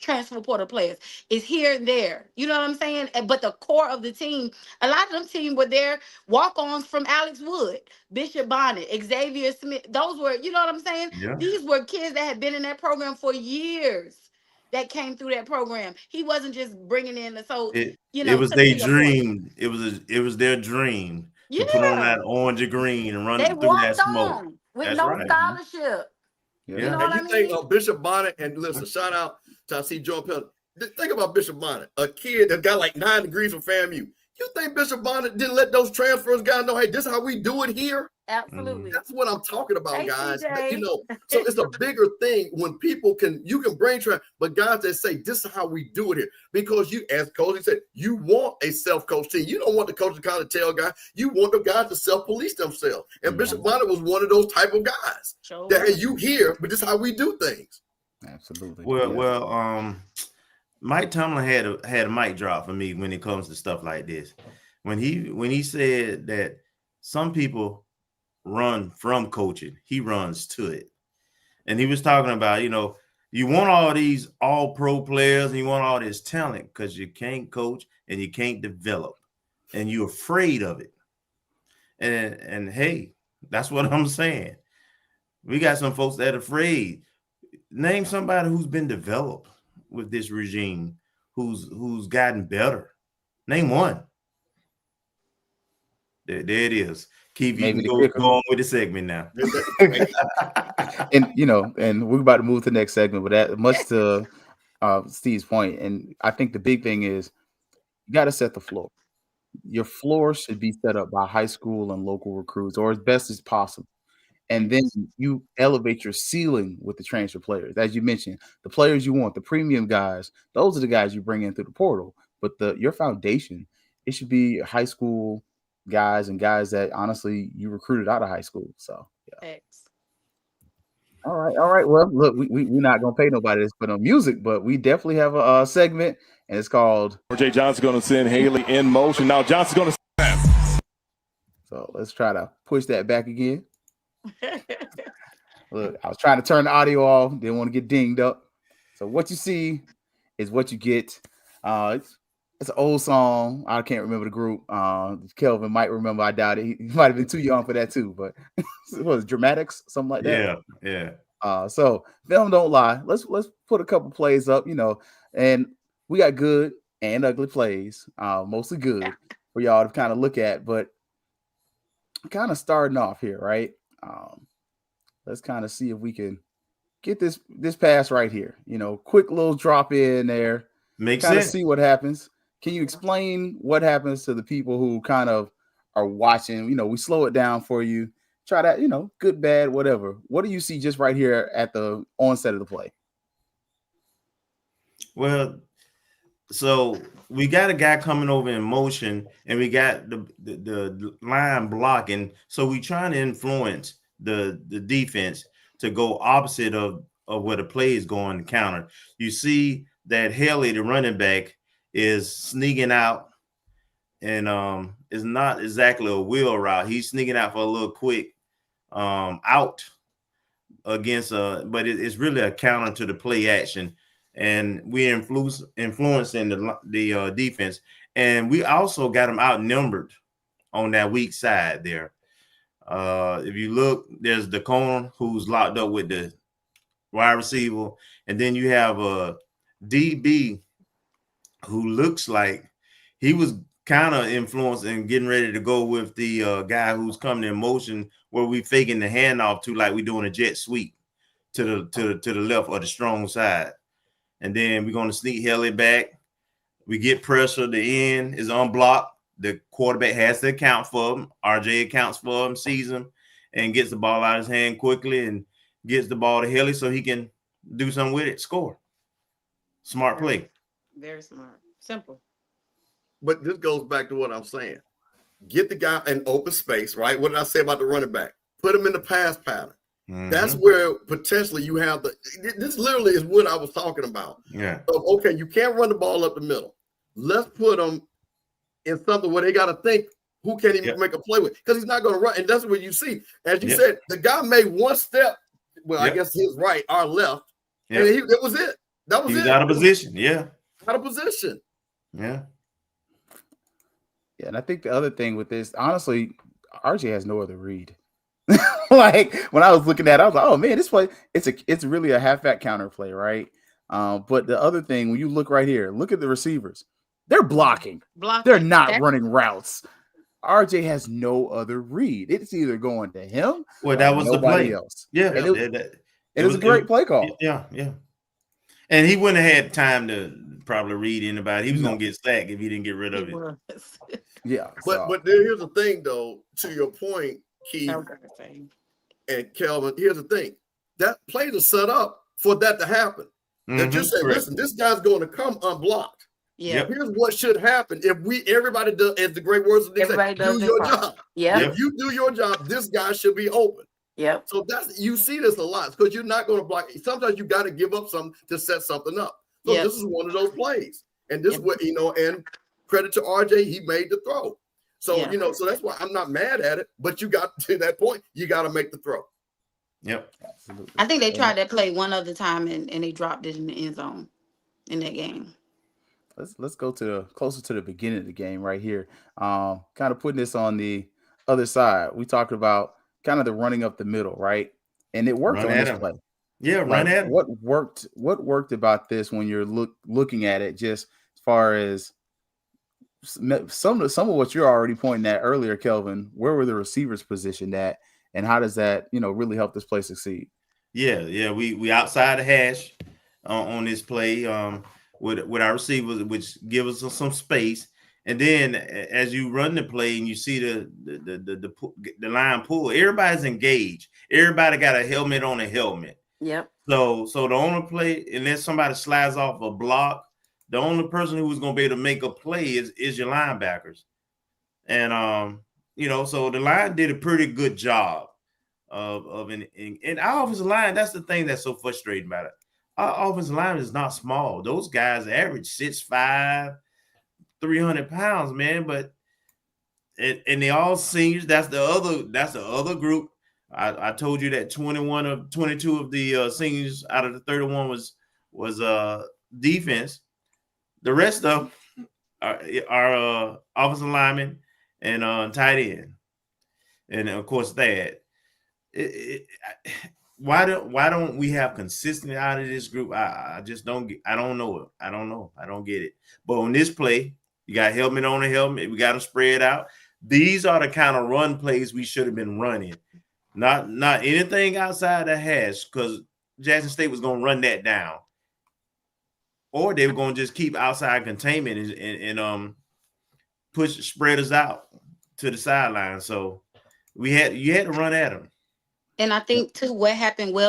transfer portal players. Is here and there. You know what I'm saying? But the core of the team, a lot of them team were there, walk-ons from Alex Wood, Bishop Bonnet, Xavier Smith. Those were, you know what I'm saying? Yeah. These were kids that had been in that program for years that came through that program. He wasn't just bringing in the, so, it was their dream. It was their dream to put on that orange and green and run through that smoke. With no scholarship. Yeah. You know what I mean? Think of Bishop Bonnet, and listen, shout out to I see Joe Pell. Think about Bishop Bonnet, a kid that got like 9 degrees from FAMU. You think Bishop Bonnet didn't let those transfers guys know, hey, this is how we do it here? Absolutely. That's what I'm talking about, Hey, guys. CJ. You know, so it's a bigger thing when people you can bring but guys that say this is how we do it here. Because you, as coach, he said, you want a self-coach team. You don't want the coach to kind of tell guys. You want the guys to self-police themselves. And Bishop Bonnet was one of those type of guys. That hey, you here, but this is how we do things. Absolutely. Well, Mike Tomlin had a mic drop for me when it comes to stuff like this. When he said that some people run from coaching, he runs to it. And he was talking about, you know, you want all these all-pro players and you want all this talent because you can't coach and you can't develop and you're afraid of it. And hey, that's what I'm saying. We got some folks that are afraid. Name somebody who's been developed with this regime, who's gotten better. Name one. There it is. Keith, you can go on with the segment now. And you know, and we're about to move to the next segment, but that much to Steve's point, and I think the big thing is you got to set the floor. Your floor should be set up by high school and local recruits, or as best as possible. And then you elevate your ceiling with the transfer players. As you mentioned, the players you want, the premium guys, those are the guys you bring in through the portal. But your foundation, it should be high school guys and guys that honestly you recruited out of high school. So yeah. Thanks. All right. Well, look, we're not gonna pay nobody this for no music, but we definitely have a segment, and it's called RJ Johnson's going to send Haley in motion. Now Johnson's going to. So let's try to push that back again. Look, I was trying to turn the audio off, didn't want to get dinged up. So what you see is what you get. It's an old song. I can't remember the group. Kelvin might remember. I doubt it. He might have been too young for that too. But it was Dramatics, something like that. Yeah. So film don't lie. Let's put a couple plays up, you know, and we got good and ugly plays. Mostly good for y'all to kind of look at, but kind of starting off here, right? Let's kind of see if we can get this pass right here. You know, quick little drop in there. Makes kind of sense. see what happens. Can you explain what happens to the people who kind of are watching? You know, we slow it down for you. Try that, you know, good, bad, whatever. What do you see just right here at the onset of the play? Well, so we got a guy coming over in motion, and we got the line blocking. So we trying to influence the defense to go opposite of where the play is going to counter. You see that Haley, the running back, is sneaking out, and it's not exactly a wheel route. He's sneaking out for a little quick out against but it's really a counter to the play action, and we're influencing the defense, and we also got them outnumbered on that weak side there. If you look, there's the corner who's locked up with the wide receiver, and then you have a DB who looks like he was kind of influenced and getting ready to go with the guy who's coming in motion, where we faking the handoff to, like we doing a jet sweep to the left or the strong side, and then we're going to sneak Haley back. We get pressure. The end is unblocked. The quarterback has to account for him. RJ accounts for him, sees him, and gets the ball out of his hand quickly and gets the ball to Haley so he can do something with it, score. Smart play. Very smart. Simple. But this goes back to what I'm saying. Get the guy in open space, right? What did I say about the running back? Put him in the pass pattern. Mm-hmm. That's where potentially you have this literally is what I was talking about. Yeah. So, okay, you can't run the ball up the middle. Let's put them in something where they got to think, who can he make a play with? Because he's not going to run. And that's what you see. As you said, the guy made one step. Well, I guess his right, our left. And that was it. That was it. He's out of position. Yeah. Out of position. Yeah. Yeah, and I think the other thing with this, honestly, RJ has no other read. Like when I was looking at it, I was like, oh man, this play, it's really a halfback counter play, right? But the other thing, when you look right here, look at the receivers. They're blocking. They're not running routes. RJ has no other read. It's either going to him or that was nobody else. Yeah. And it was a great play call. Yeah. And he wouldn't have had time probably read anybody. He was gonna get sacked if he didn't get rid of it. Yeah. But here's the thing, though. To your point, Keith and Kelvin, here's the thing: that plays are set up for that to happen. That just say, listen, this guy's going to come unblocked. Yeah. Here's what should happen if everybody does, as the great words of the say, do your job. Yeah. If you do your job, this guy should be open. Yep. So you see this a lot because you're not going to block. Sometimes you got to give up something to set something up. So this is one of those plays, and this what and credit to RJ, he made the throw. So so that's why I'm not mad at it. But you got to that point, you got to make the throw. Yep, absolutely. I think they tried that play one other time and they dropped it in the end zone in that game. Let's go to closer to the beginning of the game right here. Kind of putting this on the other side. We talked about kind of the running up the middle, right? And it worked on this play. Yeah, run at him. What worked about this when you're looking at it, just as far as some of what you're already pointing at earlier, Kelvin? Where were the receivers positioned at, and how does that really help this play succeed? Yeah, we outside the hash on this play with our receivers, which give us some space. And then as you run the play and you see the line pull, everybody's engaged. Everybody got a helmet on a helmet. Yep. So the only play, unless somebody slides off a block, the only person who was going to be able to make a play is your linebackers. And so the line did a pretty good job of and our offensive line. That's the thing that's so frustrating about it. Our offensive line is not small. Those guys average 6'5", 300 pounds, man. But and they all seniors. That's the other group. I told you that 22 of the seniors out of the 31 was defense. The rest of are offensive linemen and tight end, and of course Thad. Why don't we have consistency out of this group? I just don't get. I don't know it. I don't get it. But on this play, you got helmet on a helmet. We got them spread out. These are the kind of run plays we should have been running. Not anything outside the hash, because Jackson State was going to run that down, or they were going to just keep outside containment and push spreaders out to the sideline. So you had to run at them. And I think too,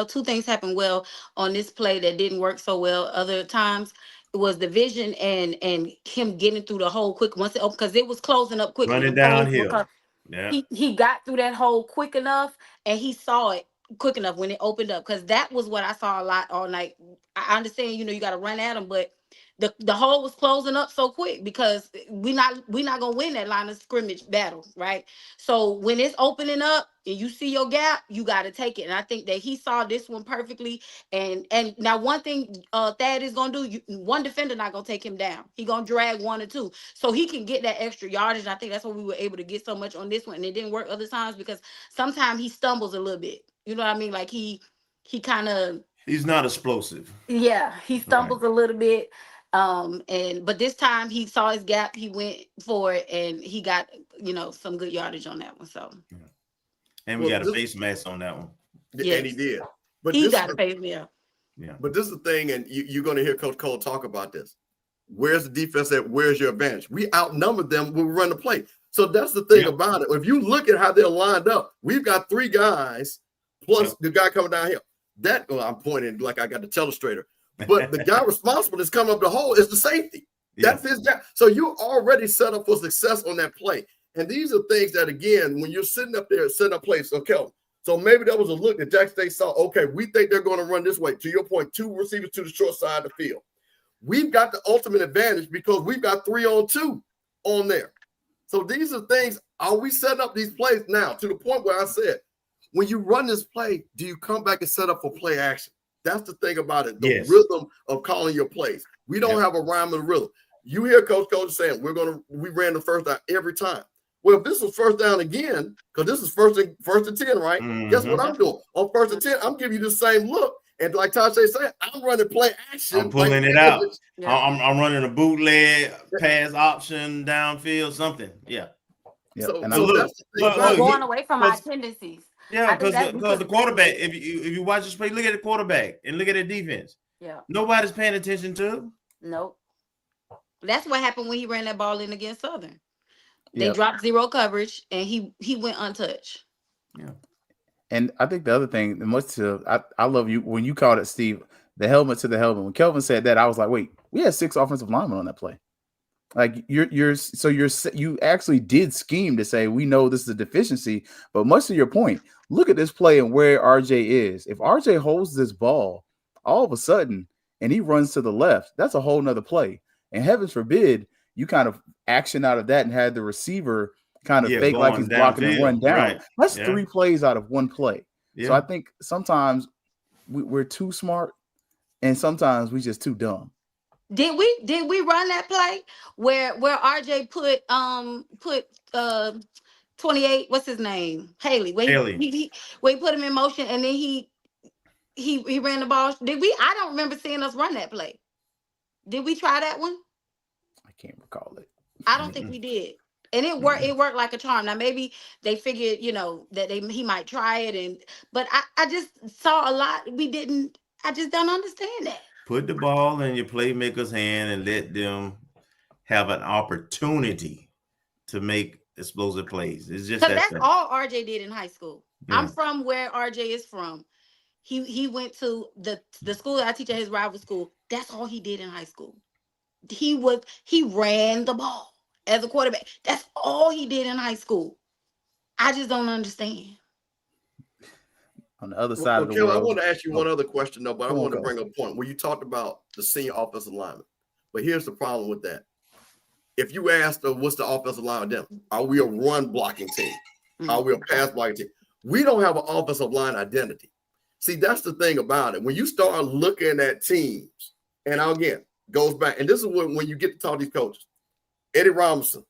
two things happened well on this play that didn't work so well other times. It was the vision and him getting through the hole quick once it opened, because it was closing up quick. Running downhill. Yeah. He got through that hole quick enough, and he saw it quick enough when it opened up, because that was what I saw a lot all night. I understand, you got to run at him, but the hole was closing up so quick because we're not gonna win that line of scrimmage battle, right? So when it's opening up and you see your gap, you got to take it. And I think that he saw this one perfectly. And now one thing Thad is gonna do, one defender not gonna take him down. He gonna drag one or two so he can get that extra yardage. And I think that's what we were able to get so much on this one. And it didn't work other times because sometimes he stumbles a little bit. You know what I mean? Like he kind of, he's not explosive. Yeah, he stumbles a little bit. But this time he saw his gap, he went for it, and he got some good yardage on that one. So, and we got a face mask on that one. Yes. And he did. But he got a face mask. Yeah. But this is the thing, and you're going to hear Coach Cole talk about this. Where's the defense at? Where's your advantage? We outnumbered them when we run the play. So that's the thing about it. If you look at how they're lined up, we've got three guys plus the guy coming down here. I'm pointing like I got the telestrator. But the guy responsible that's coming up the hole is the safety. That's his job. So you're already set up for success on that play. And these are things that, again, when you're sitting up there setting up plays, so maybe that was a look that Jackson State saw. Okay, we think they're going to run this way. To your point, two receivers to the short side of the field. We've got the ultimate advantage because we've got 3-on-2 on there. So these are things. Are we setting up these plays now to the point where I said, when you run this play, do you come back and set up for play action? That's the thing about it, the rhythm of calling your plays. We don't have a rhyme and rhythm. You hear Coach saying, we ran the first down every time. Well, if this was first down again, because this is first and 10, right? Mm-hmm. Guess what I'm doing? On first and 10, I'm giving you the same look. And like Tasha said, I'm running play action. I'm pulling it out. Yeah. I'm running a bootleg, pass option, downfield, something. Yeah. So that's we're going away from our tendencies. Yeah, because the quarterback, if you watch this play, look at the quarterback and look at the defense. Yeah. Nobody's paying attention to him. Nope. That's what happened when he ran that ball in against Southern. They Yep. dropped zero coverage, and he went untouched. Yeah. And I think the other thing, I love you when you called it, Steve, the helmet to the helmet. When Kelvin said that, I was like, wait, we had 6 offensive linemen on that play. Like you actually did scheme to say we know this is a deficiency, but much to your point, look at this play and where RJ is. If RJ holds this ball, all of a sudden, and he runs to the left, that's a whole nother play. And heavens forbid you kind of action out of that and had the receiver kind of fake like he's blocking and run down. Right. That's 3 plays out of 1 play. Yeah. So I think sometimes we're too smart, and sometimes we just too dumb. Did we run that play where RJ put 28, what's his name? Haley. Where he put him in motion and then he ran the ball. Did we? I don't remember seeing us run that play. Did we try that one? I can't recall it. I don't think we did. And it worked. It worked like a charm. Now maybe they figured, that he might try it, but I just saw a lot. We didn't. I just don't understand that. Put the ball in your playmaker's hand and let them have an opportunity to make explosive plays. It's just that's all RJ did in high school. Yeah. I'm from where RJ is from. He went to the school that I teach at his rival school. That's all he did in high school. He ran the ball as a quarterback. That's all he did in high school. I just don't understand. On the other side of the world. I want to ask you one other question, though, but I want to bring a point where you talked about the senior offensive lineman. But here's the problem with that. If you ask what's the offensive line identity, are we a run blocking team? Are we a pass blocking team? We don't have an offensive line identity. See, that's the thing about it. When you start looking at teams, and again, goes back, and this is when you get to talk to these coaches. Eddie Robinson,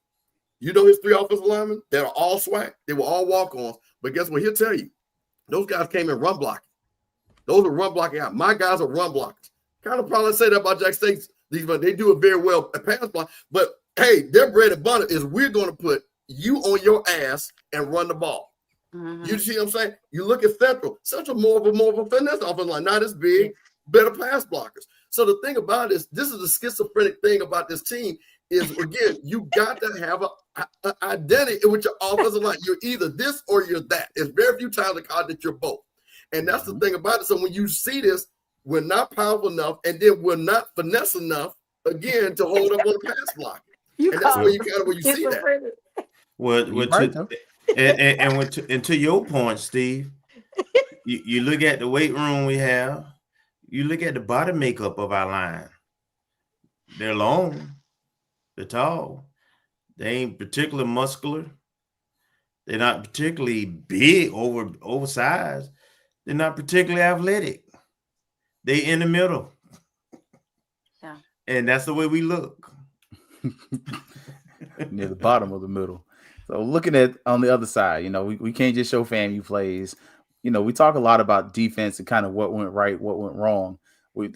his 3 offensive linemen, they're all swag. They were all walk-ons. But guess what? He'll tell you. Those guys came in run blocking. Those are run blocking out. My guys are run blockers. Kind of probably say that about Jack State. They do it very well at pass block. But, hey, their bread and butter is we're going to put you on your ass and run the ball. Mm-hmm. You see what I'm saying? You look at Central. Central more of a finesse offensive line. Not as big, better pass blockers. So the thing about it is, this is the schizophrenic thing about this team is, again, you got to have an identity with your offensive line. You're either this or you're that. It's very few times in college that you're both. And that's the thing about it. So when you see this, we're not powerful enough, and then we're not finesse enough, again, to hold up on the pass block. And that's where you see that. And to your point, Steve, you look at the weight room we have, you look at the body makeup of our line. They're long. They're tall. They ain't particularly muscular. They're not particularly big, oversized. They're not particularly athletic. They in the middle. Yeah. And that's the way we look. Near the bottom of the middle. So looking at on the other side, we can't just show FAMU plays. We talk a lot about defense and kind of what went right, what went wrong.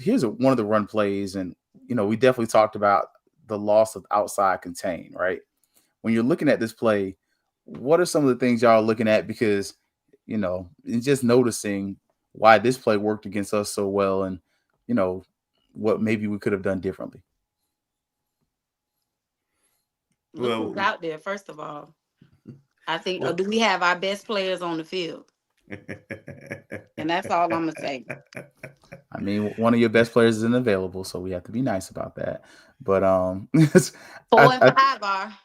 Here's one of the run plays, and we definitely talked about the loss of outside contain, right? When you're looking at this play, what are some of the things y'all are looking at? Because, and just noticing why this play worked against us so well and, what maybe we could have done differently. Look who's out there, first of all. I think, do we have our best players on the field? And that's all I'm going to say. I mean, one of your best players isn't available, so we have to be nice about that. But 4 and 5 are.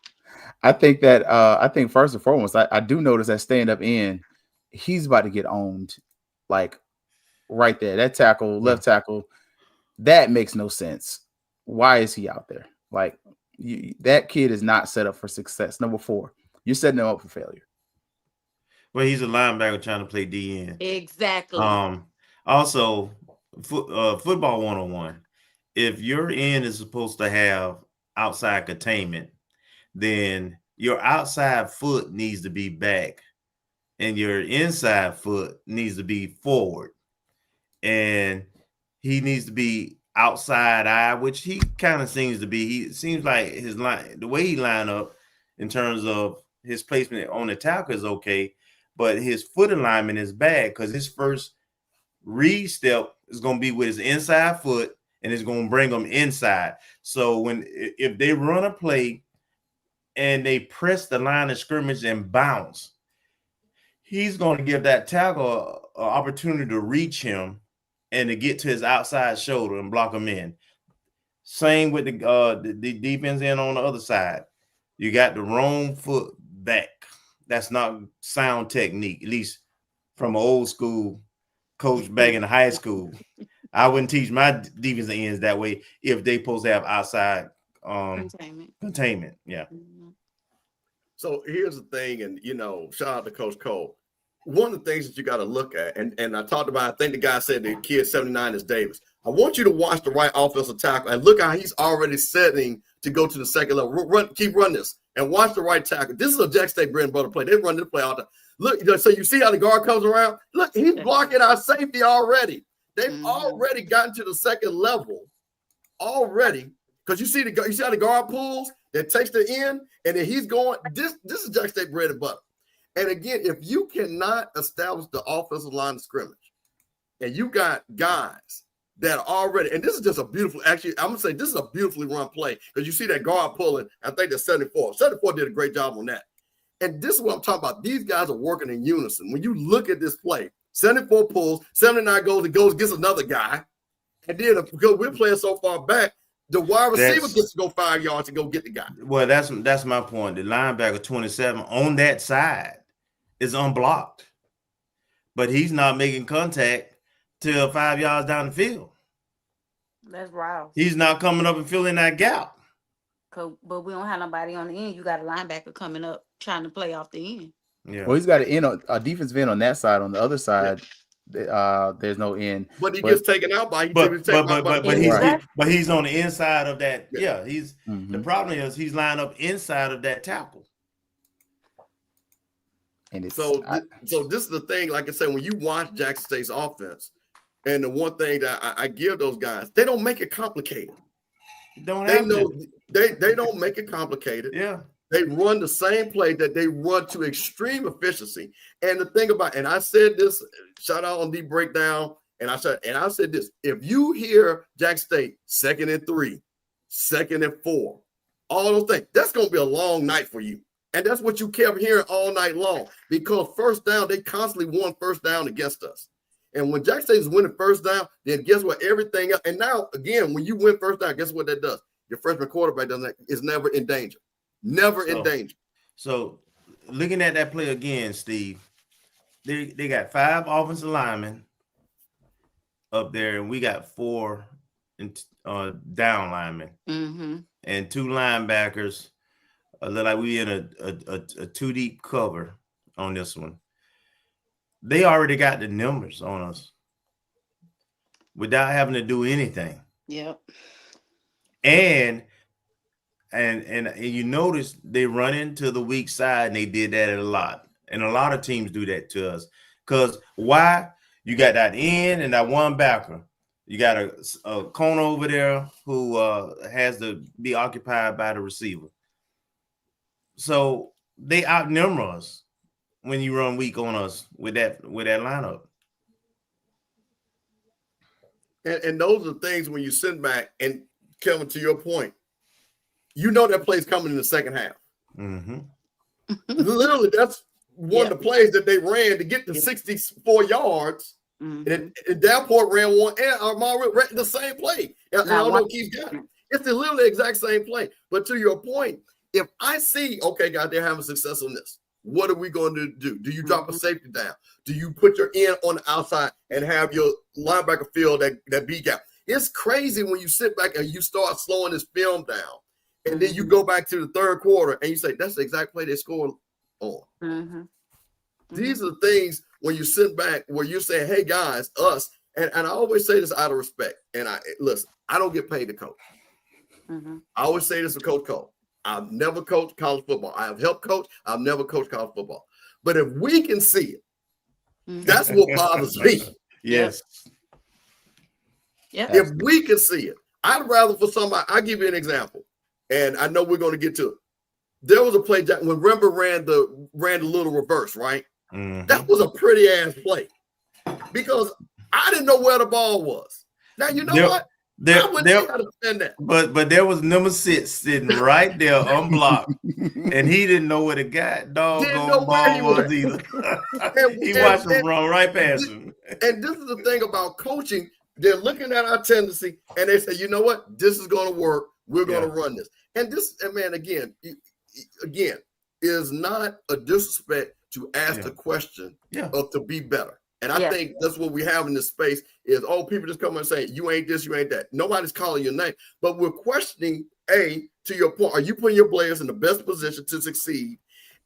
I think that I think first and foremost, I do notice that stand up end, he's about to get owned, like right there. That tackle, left tackle, that makes no sense. Why is he out there? Like that kid is not set up for success. Number 4, you're setting him up for failure. Well, he's a linebacker trying to play DN. Exactly. Also, football 101. If your end is supposed to have outside containment, then your outside foot needs to be back and your inside foot needs to be forward. And he needs to be outside eye, which he kind of seems to be. He seems like his line, the way he line up in terms of his placement on the tackle is okay, but his foot alignment is bad because his first read step is going to be with his inside foot, and it's going to bring them inside. So if they run a play and they press the line of scrimmage and bounce, he's going to give that tackle an opportunity to reach him and to get to his outside shoulder and block him in. Same with the defense end on the other side. You got the wrong foot back. That's not sound technique, at least from an old school coach back in high school. I wouldn't teach my defensive ends that way if they supposed to have outside containment. Yeah. So here's the thing, and shout out to Coach Cole. One of the things that you got to look at, and I talked about, I think the guy said the kid 79 is Davis. I want you to watch the right offensive tackle and look how he's already setting to go to the second level. Keep running this and watch the right tackle. This is a Jack State bread and butter play. They run this play all the time. Look, so you see how the guard comes around? Look, he's blocking our safety already. They've already gotten to the second level already, because you see how the guard pulls that takes the end, and then he's going. This is Jack State bread and butter. And again, if you cannot establish the offensive line of scrimmage, and you got guys that are already, and this is just a beautiful, actually, I'm going to say this is a beautifully run play, because you see that guard pulling. I think that's 74. 74 did a great job on that. And this is what I'm talking about. These guys are working in unison. When you look at this play, 74 pulls, 79 goes, gets another guy. And then because we're playing so far back, the wide receiver gets to go 5 yards to go get the guy. Well, that's my point. The linebacker 27 on that side is unblocked, but he's not making contact till 5 yards down the field. That's right. He's not coming up and filling that gap. But we don't have nobody on the end. You got a linebacker coming up trying to play off the end. Yeah. Well, he's got a defensive end on that side. On the other side, there's no end. But he gets taken out by. But he's on the inside of that. Yeah, he's the problem is he's lined up inside of that tackle. And it's, so this is the thing. Like I said, when you watch Jackson State's offense, and the one thing that I give those guys, they don't make it complicated. They don't make it complicated. Yeah. They run the same play that they run to extreme efficiency. And the thing about, and I said this, shout out on the breakdown, and I said this: if you hear Jack State 2nd and 3, 2nd and 4, all those things, that's going to be a long night for you. And that's what you kept hearing all night long, because first down, they constantly won first down against us. And when Jack State is winning first down, then guess what? Everything else, and now again, when you win first down, guess what that does? Your freshman quarterback is never in danger. Never in danger. So looking at that play again, Steve, they got 5 offensive linemen up there, and we got 4 down linemen and 2 linebackers. Look like we in a 2 deep cover on this one. They already got the numbers on us without having to do anything. Yep. And you notice they run into the weak side, and they did that a lot. And a lot of teams do that to us. Because why? You got that end and that one backer. You got a corner over there who has to be occupied by the receiver. So they outnumber us when you run weak on us with that lineup. And those are things when you sit back, and Kelvin, to your point, you know that play's coming in the second half. Literally, that's one of the plays that they ran to get to 64 yards. And Davenport ran one, and Armand ran the same play. And I don't know if Keith got it. It's literally the exact same play. But to your point, if I see, okay, guys, they're having success on this, what are we going to do? Do you drop a safety down? Do you put your end on the outside and have your linebacker fill that B gap? It's crazy when you sit back and you start slowing this film down, and then you go back to the third quarter and you say, that's the exact play they scored on. These are the things when you sit back where you're saying, hey, guys, us, and I always say this out of respect. And listen, I don't get paid to coach. I always say this to Coach Cole. I've never coached college football. I have helped coach. I've never coached college football. But if we can see it, that's what bothers me. Yes. Yeah. If we can see it, I'd rather for somebody. I'll give you an example, and I know we're going to get to it. There was a play when Rember ran the little reverse, right? That was a pretty ass play because I didn't know where the ball was. Now you know what? I wouldn't see how to defend that. But there was number 6 sitting right there unblocked, and he didn't know where the doggone ball was either. He watched him run right past him. And this is the thing about coaching. They're looking at our tendency, and they say, you know what? This is going to work. We're going to run this. And this, man, again, is not a disrespect to ask the question of to be better. And I think that's what we have in this space is, people just come and say, you ain't this, you ain't that. Nobody's calling your name. But we're questioning, to your point, are you putting your players in the best position to succeed?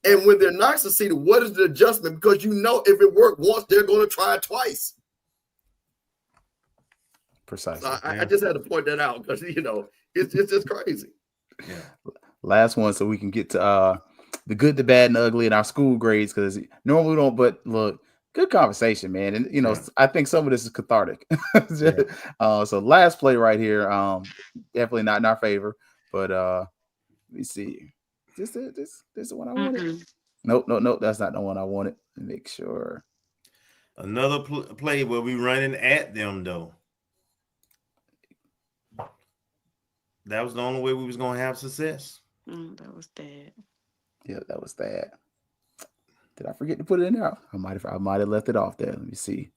And when they're not succeeding, what is the adjustment? Because you know if it worked once, they're going to try it twice. Precisely. So I just had to point that out because, it's just crazy. Yeah. Last one so we can get to the good, the bad, and the ugly in our school grades because normally we don't, but look, good conversation, man. And, I think some of this is cathartic. So last play right here, definitely not in our favor, but let me see. This is the one I wanted. Nope. That's not the one I wanted. Make sure. Another play where we running at them, though. That was the only way we was going to have success. That was that. Yeah, that was that. Did I forget to put it in there? I might have left it off there. Let me see.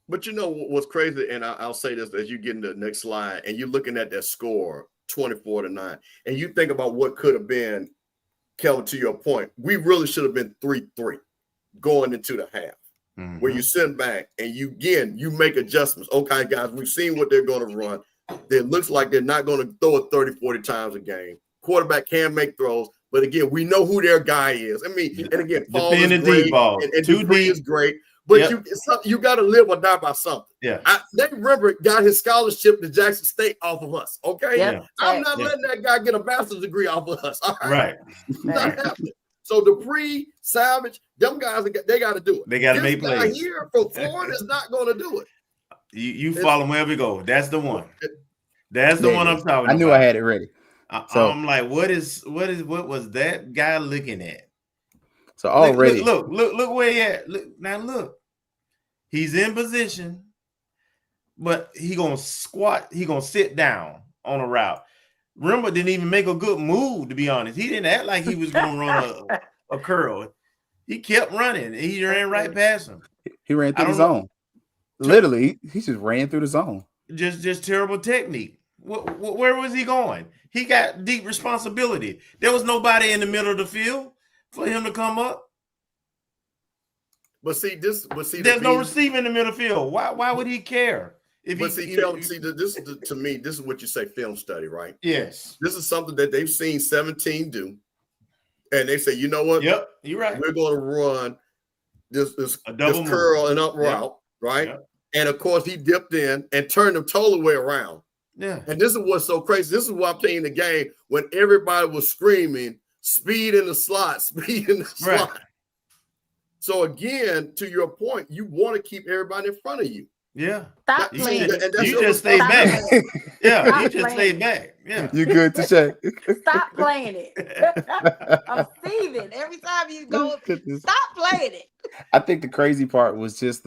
But what's crazy, and I'll say this as you get into the next slide, and you're looking at that score, 24-9, and you think about what could have been, Kelvin, to your point, we really should have been 3-3 going into the half. Mm-hmm. Where you sit back and you make adjustments. Okay, guys, we've seen what they're going to run. It looks like they're not going to throw it 30, 40 times a game. Quarterback can make throws, but again, we know who their guy is. I mean, and again, Paul is great, and Dupree is great, but you got to live or die by something. Yeah, they remember got his scholarship to Jackson State off of us. Okay, I'm not letting that guy get a master's degree off of us. All right, not happening. So Dupree, Savage, them guys, they got to do it. They got to make plays. Here from Florida is not going to do it. You follow him wherever we go. That's the one. That's the one I'm talking about. I knew I had it ready. So I'm like, what was that guy looking at? So already, look where he at. Look, he's in position, but he gonna squat. He gonna sit down on a route. Rimba didn't even make a good move, to be honest. He didn't act like he was gonna run a curl. He kept running. He ran right past him. He ran through the zone. Literally, he just ran through the zone. Just terrible technique. Where was he going? He got deep responsibility. There was nobody in the middle of the field for him to come up. There's no receiver in the middle of the field. Why would he care? This is to me, this is what you say film study, right? Yes. This is something that they've seen 17 do. And they say, you know what? Yep, you're right. We're going to run this curl and up route, right? Yep. And of course, he dipped in and turned them totally way around. Yeah. And this is what's so crazy. This is why I'm playing the game when everybody was screaming, speed in the slot, speed in the slot. Right. So again, to your point, you want to keep everybody in front of you. Yeah. Stop playing. You just stay back. Yeah, you just stay back. Yeah. You good to check. Stop playing it. I'm Steven. Every time you go, stop playing it. I think the crazy part was just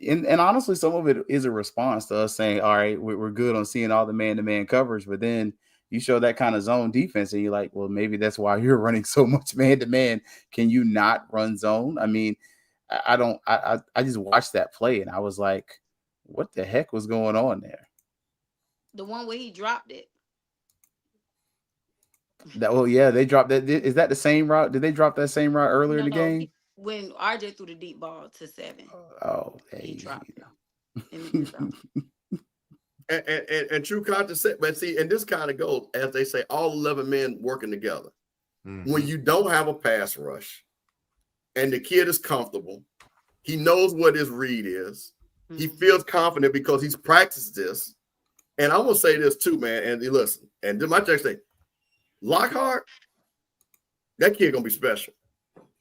and honestly, some of it is a response to us saying, all right, we're good on seeing all the man-to-man coverage, but then you show that kind of zone defense and you're like, well, maybe that's why you're running so much man-to-man. Can you not run zone? I mean, I just watched that play and I was like, what the heck was going on there? The one where he dropped it. They dropped that. Is that the same route? Did they drop that same route earlier in the game? When RJ threw the deep ball to 7. Oh, he dropped it. And true content, but see, and this kind of goes, as they say, all 11 men working together. Mm-hmm. When you don't have a pass rush and the kid is comfortable, he knows what his read is. Mm-hmm. He feels confident because he's practiced this. And I'm going to say this too, man. And listen, and then my check say, Lockhart, that kid going to be special.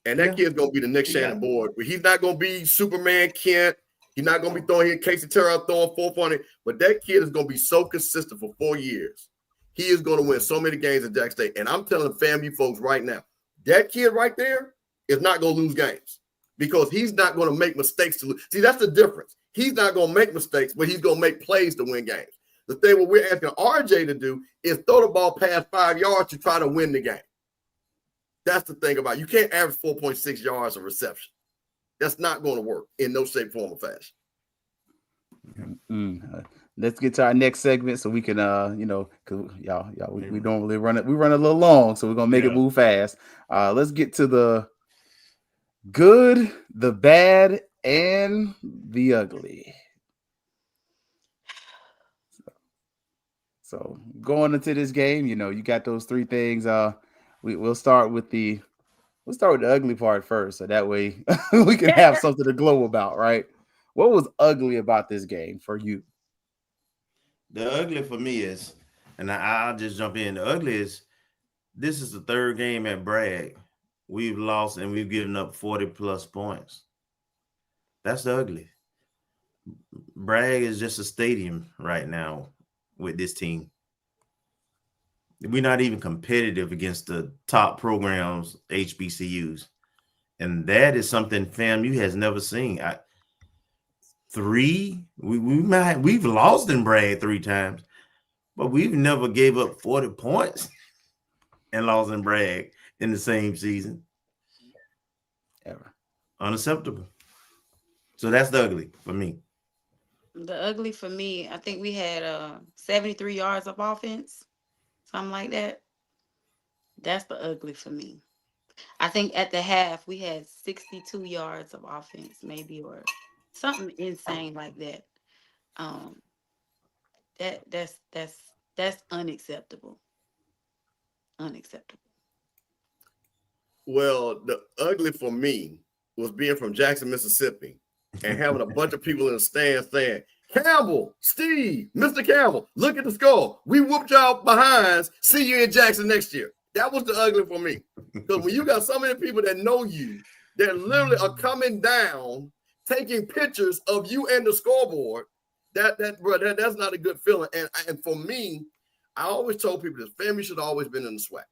And that kid's going to be the next Shannon Board. But he's not going to be Superman Kent. He's not going to be throwing here Casey Terrell throwing 440. But that kid is going to be so consistent for 4 years. He is going to win so many games at Jackson State. And I'm telling FAMU folks right now, that kid right there is not going to lose games because he's not going to make mistakes to lose. See, that's the difference. He's not going to make mistakes, but he's going to make plays to win games. The thing what we're asking RJ to do is throw the ball past 5 yards to try to win the game. That's the thing about it. You can't average 4.6 yards of reception. That's not going to work in no shape, form, or fashion. Let's get to our next segment so we can, because we normally run it. We run a little long, so we're gonna make it move fast. Let's get to the good, the bad, and the ugly. So going into this game, you got those three things. We'll start with the ugly part first, so that way we can have something to glow about, right? What was ugly about this game for you? The ugly for me is, and I'll just jump in. The ugly is, this is the third game at Bragg. We've lost and we've given up 40+ points. That's the ugly. Bragg is just a stadium right now with this team. We're not even competitive against the top programs, HBCUs. And that is something FAMU has never seen. We've lost in Bragg 3 times, but we've never gave up 40 points and lost in Bragg in the same season. Ever. Unacceptable. So that's the ugly for me. The ugly for me, I think we had 73 yards of offense, something like that. That's the ugly for me. I think at the half we had 62 yards of offense, maybe, or something insane like that. That's unacceptable. Unacceptable. Well, the ugly for me was being from Jackson, Mississippi, and having a bunch of people in the stands saying, Campbell, Steve, Mr. Campbell, look at the score. We whooped y'all behinds. See you in Jackson next year. That was the ugly for me. Because when you got so many people that know you, that literally are coming down, taking pictures of you and the scoreboard, that's not a good feeling. And for me, I always told people this family should have always been in the SWAC.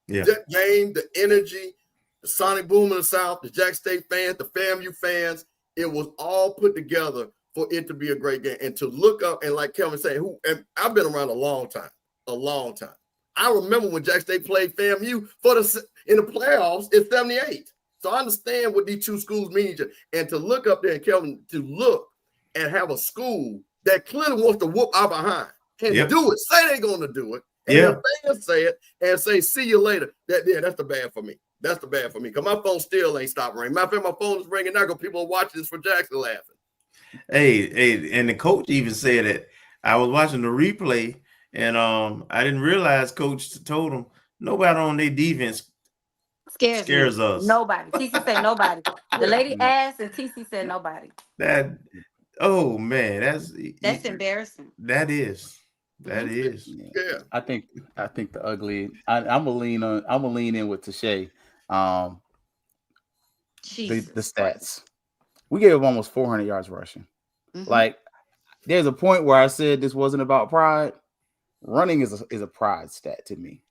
Yeah. That game, the energy, the sonic boom in the South, the Jack State fans, the FAMU fans, it was all put together for it to be a great game. And to look up, and like Kelvin said, and I've been around a long time. I remember when Jack State played FAMU in the playoffs in 78. So I understand what these two schools mean. And to look up there, and Kelvin, to look and have a school that clearly wants to whoop our behind and do it, say they're going to do it, and the fans say it and say, see you later. That's the bad for me. That's the bad for me. Because my phone still ain't stopped ringing. Matter of fact, my phone is ringing now because people are watching this for Jackson laughing. Hey, and the coach even said it. I was watching the replay, and I didn't realize coach told him nobody on their defense scares us. Nobody. TC said nobody. The lady asked, and TC said nobody. Oh man, that's embarrassing. That is. Yeah. I think the ugly. I'm gonna lean in with Tashay. The stats. We gave up almost 400 yards rushing. Mm-hmm. Like, there's a point where I said this wasn't about pride. Running is a pride stat to me.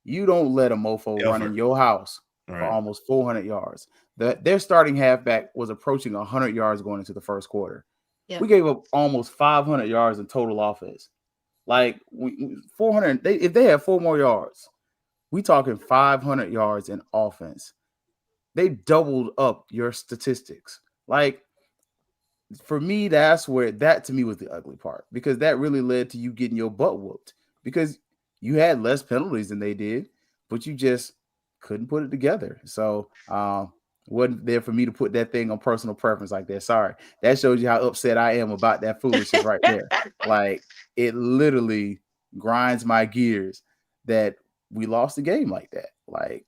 You don't let a mofo run in your house for almost 400 yards. Their starting halfback was approaching 100 yards going into the first quarter. Yep. We gave up almost 500 yards in total offense. Like 400, if they had 4 more yards, we talking 500 yards in offense. They doubled up your statistics. Like, for me, that to me was the ugly part, because that really led to you getting your butt whooped because you had less penalties than they did, but you just couldn't put it together. So wasn't there for me to put that thing on personal preference like that. Sorry. That shows you how upset I am about that foolishness right there. Like, it literally grinds my gears that we lost the game like that. Like,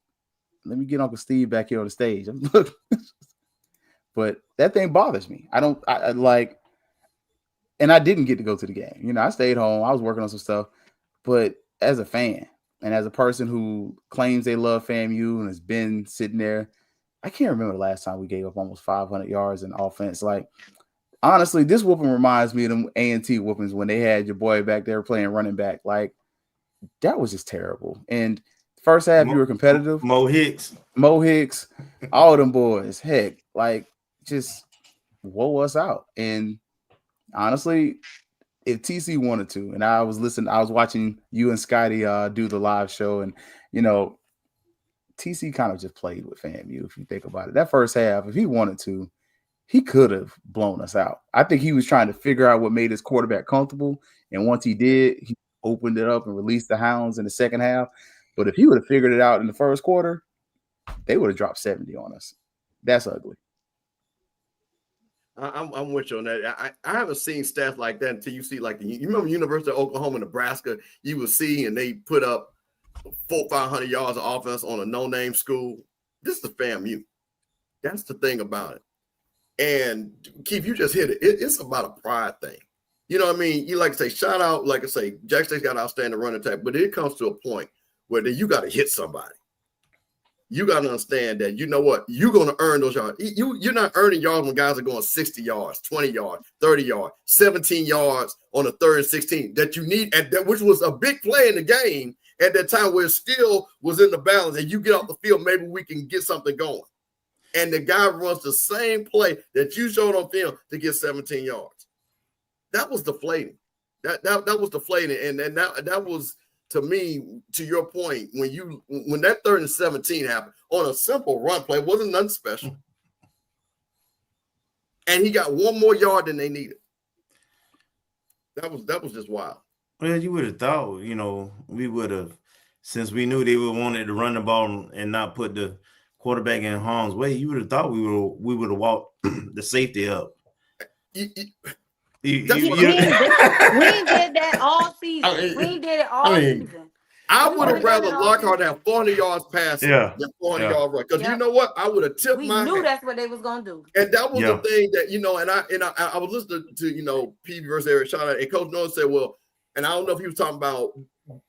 let me get Uncle Steve back here on the stage. But that thing bothers me. I didn't get to go to the game. I stayed home. I was working on some stuff. But as a fan and as a person who claims they love FAMU and has been sitting there, I can't remember the last time we gave up almost 500 yards in offense. Like, honestly, this whooping reminds me of them A&T whoopings when they had your boy back there playing running back. Like, that was just terrible. And First half, you were competitive. Mo Hicks, all of them boys. Heck, like just woe us out. And honestly, if TC wanted to, and I was watching you and Scotty do the live show, and TC kind of just played with FAMU. If you think about it, that first half, if he wanted to, he could have blown us out. I think he was trying to figure out what made his quarterback comfortable, and once he did, he opened it up and released the Hounds in the second half. But if he would have figured it out in the first quarter, they would have dropped 70 on us. That's ugly. I'm with you on that. I haven't seen stats like that until you see like you remember University of Oklahoma, Nebraska. You will see, and they put up 400-500 yards of offense on a no-name school. This is FAMU. That's the thing about it. And Keith, you just hit it. It's about a pride thing. You know what I mean? You like to say, shout out, like I say, Jack State's got outstanding run attack, but it comes to a point where then you got to hit somebody. You got to understand that, you know what, you're going to earn those yards. You're not earning yards when guys are going 60 yards, 20 yards, 30 yards, 17 yards on a 3rd and 16 that you need, which was a big play in the game at that time where it still was in the balance, and you get off the field, maybe we can get something going. And the guy runs the same play that you showed on film to get 17 yards. That was deflating. That was deflating. And that was, to me, to your point, when that 3rd and 17 happened on a simple run play, it wasn't nothing special. And he got one more yard than they needed. That was just wild. Well, you would have thought, we would have, since we knew they would wanted to run the ball and not put the quarterback in harm's way, you would have thought we would have walked the safety up. We ain't did that all season. We ain't did it all season. I would have rather Lockhart have 400 yards passing than 400 yards run. Because you know what? I would have tipped my knew hand. That's what they was going to do. And that was the thing that, and I was listening to, PV versus Eric Shaw, and Coach Nolan said, well, and I don't know if he was talking about,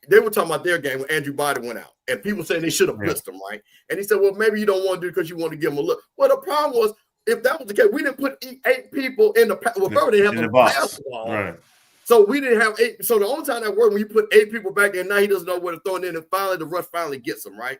they were talking about their game when Andrew Body went out. And people saying they should have blitzed him, right? And he said, well, maybe you don't want to do it because you want to give him a look. Well, the problem was, if that was the case, we didn't put 8 people in the – well, first they didn't have the basketball. Right. So we didn't have 8. So the only time that worked when you put 8 people back there, now he doesn't know where to throw it in, and finally the rush finally gets him, right?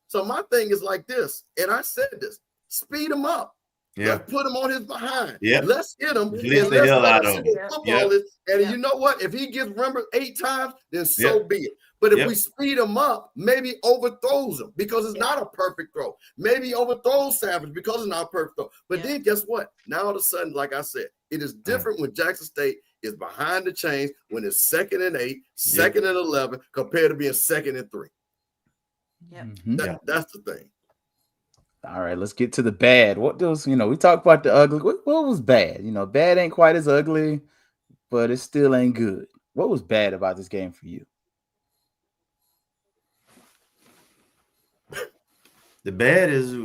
So my thing is like this, and I said this, speed him up. Yeah. Let's put him on his behind. Yeah. Let's hit him. Blitz the hell out of him. Football is, and you know what? If he gets remembered 8 times, then so be it. But if we speed him up, maybe overthrows him because it's not a perfect throw. Maybe overthrows Savage because it's not a perfect throw. But then guess what? Now all of a sudden, like I said, it is different when Jackson State is behind the chains when it's 2nd and 8, 2nd and 11, compared to being 2nd and 3. That's the thing. All right, let's get to the bad. What does, we talked about the ugly. What was bad? Bad ain't quite as ugly, but it still ain't good. What was bad about this game for you? The bad is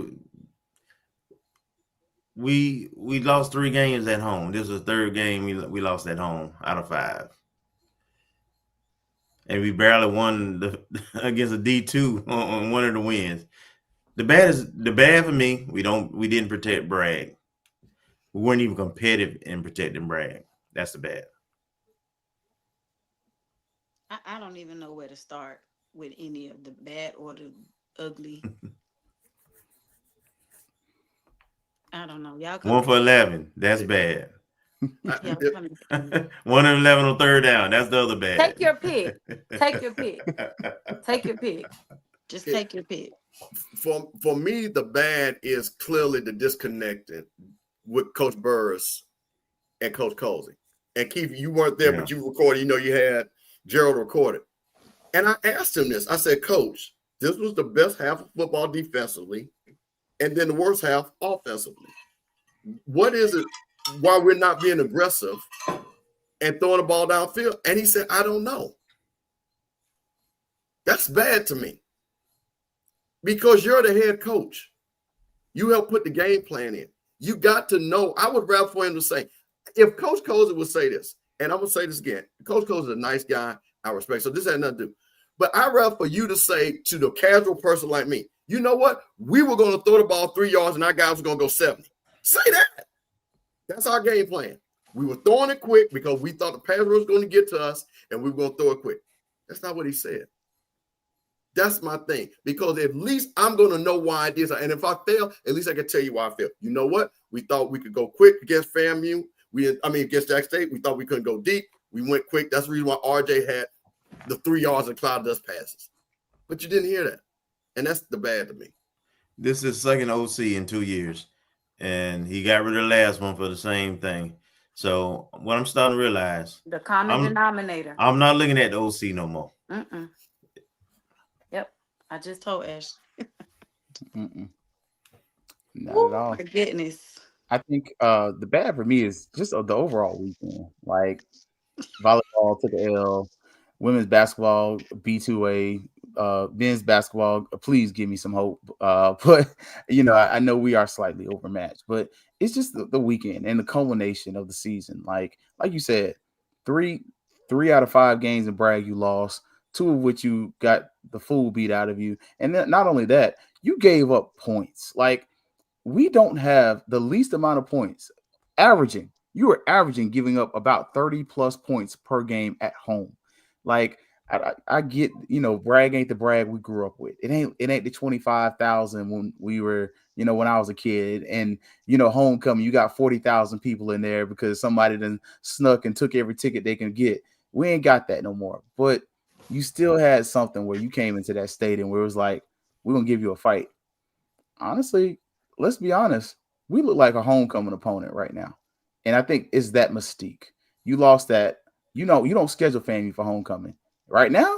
we lost 3 games at home. This was the 3rd game we lost at home out of 5. And we barely won against a D2 on one of the wins. The bad for me, we didn't protect Bragg. We weren't even competitive in protecting Bragg. That's the bad. I don't even know where to start with any of the bad or the ugly. I don't know. Y'all 1 for 11. That's bad. 1 and 11 on 3rd down. That's the other bad. Take your pick. Take your pick. Take your pick. Just take your pick. For me, the bad is clearly the disconnected with Coach Burris and Coach Colsey. And Keith, you weren't there, but you recorded. You had Gerald recorded. And I asked him this. I said, Coach, this was the best half of football defensively, and then the worst half offensively. What is it why we're not being aggressive and throwing the ball downfield? And he said, I don't know. That's bad to me. Because you're the head coach. You help put the game plan in. You got to know. I would rather for him to say, if Coach Colsey would say this, and I'm going to say this again, Coach Colsey is a nice guy. I respect. So this had nothing to do. But I'd rather for you to say to the casual person like me, you know what? We were going to throw the ball 3 yards and our guys were going to go 70. Say that. That's our game plan. We were throwing it quick because we thought the pass rush was going to get to us and we were going to throw it quick. That's not what he said. That's my thing, because at least I'm going to know why I did. And if I fail, at least I can tell you why I failed. You know what? We thought we could go quick against FAMU. Against Jack State, we thought we couldn't go deep. We went quick. That's the reason why RJ had the 3 yards of cloud dust passes. But you didn't hear that. And that's the bad to me. This is second OC in 2 years. And he got rid of the last one for the same thing. So what I'm starting to realize, The common denominator. I'm not looking at the OC no more. Yep. I just told Ash. Not at all. My goodness. I think the bad for me is just the overall weekend. Like volleyball took an L, women's basketball B2A, men's basketball. Please give me some hope. But I know we are slightly overmatched, but it's just the weekend and the culmination of the season. Like you said, three out of 5 games in Bragg you lost, 2 of which you got the fool beat out of you, and then not only that, you gave up points. Like, we don't have the least amount of points averaging. You were averaging giving up about 30 plus points per game at home. Like, I get, Bragg ain't the Bragg we grew up with. It ain't the 25,000 when we were, when I was a kid. And, homecoming, you got 40,000 people in there because somebody done snuck and took every ticket they can get. We ain't got that no more. But you still had something where you came into that stadium where it was like, we're going to give you a fight. Honestly, let's be honest. We look like a homecoming opponent right now. And I think it's that mystique. You lost that. You don't schedule FAMU for homecoming. Right now,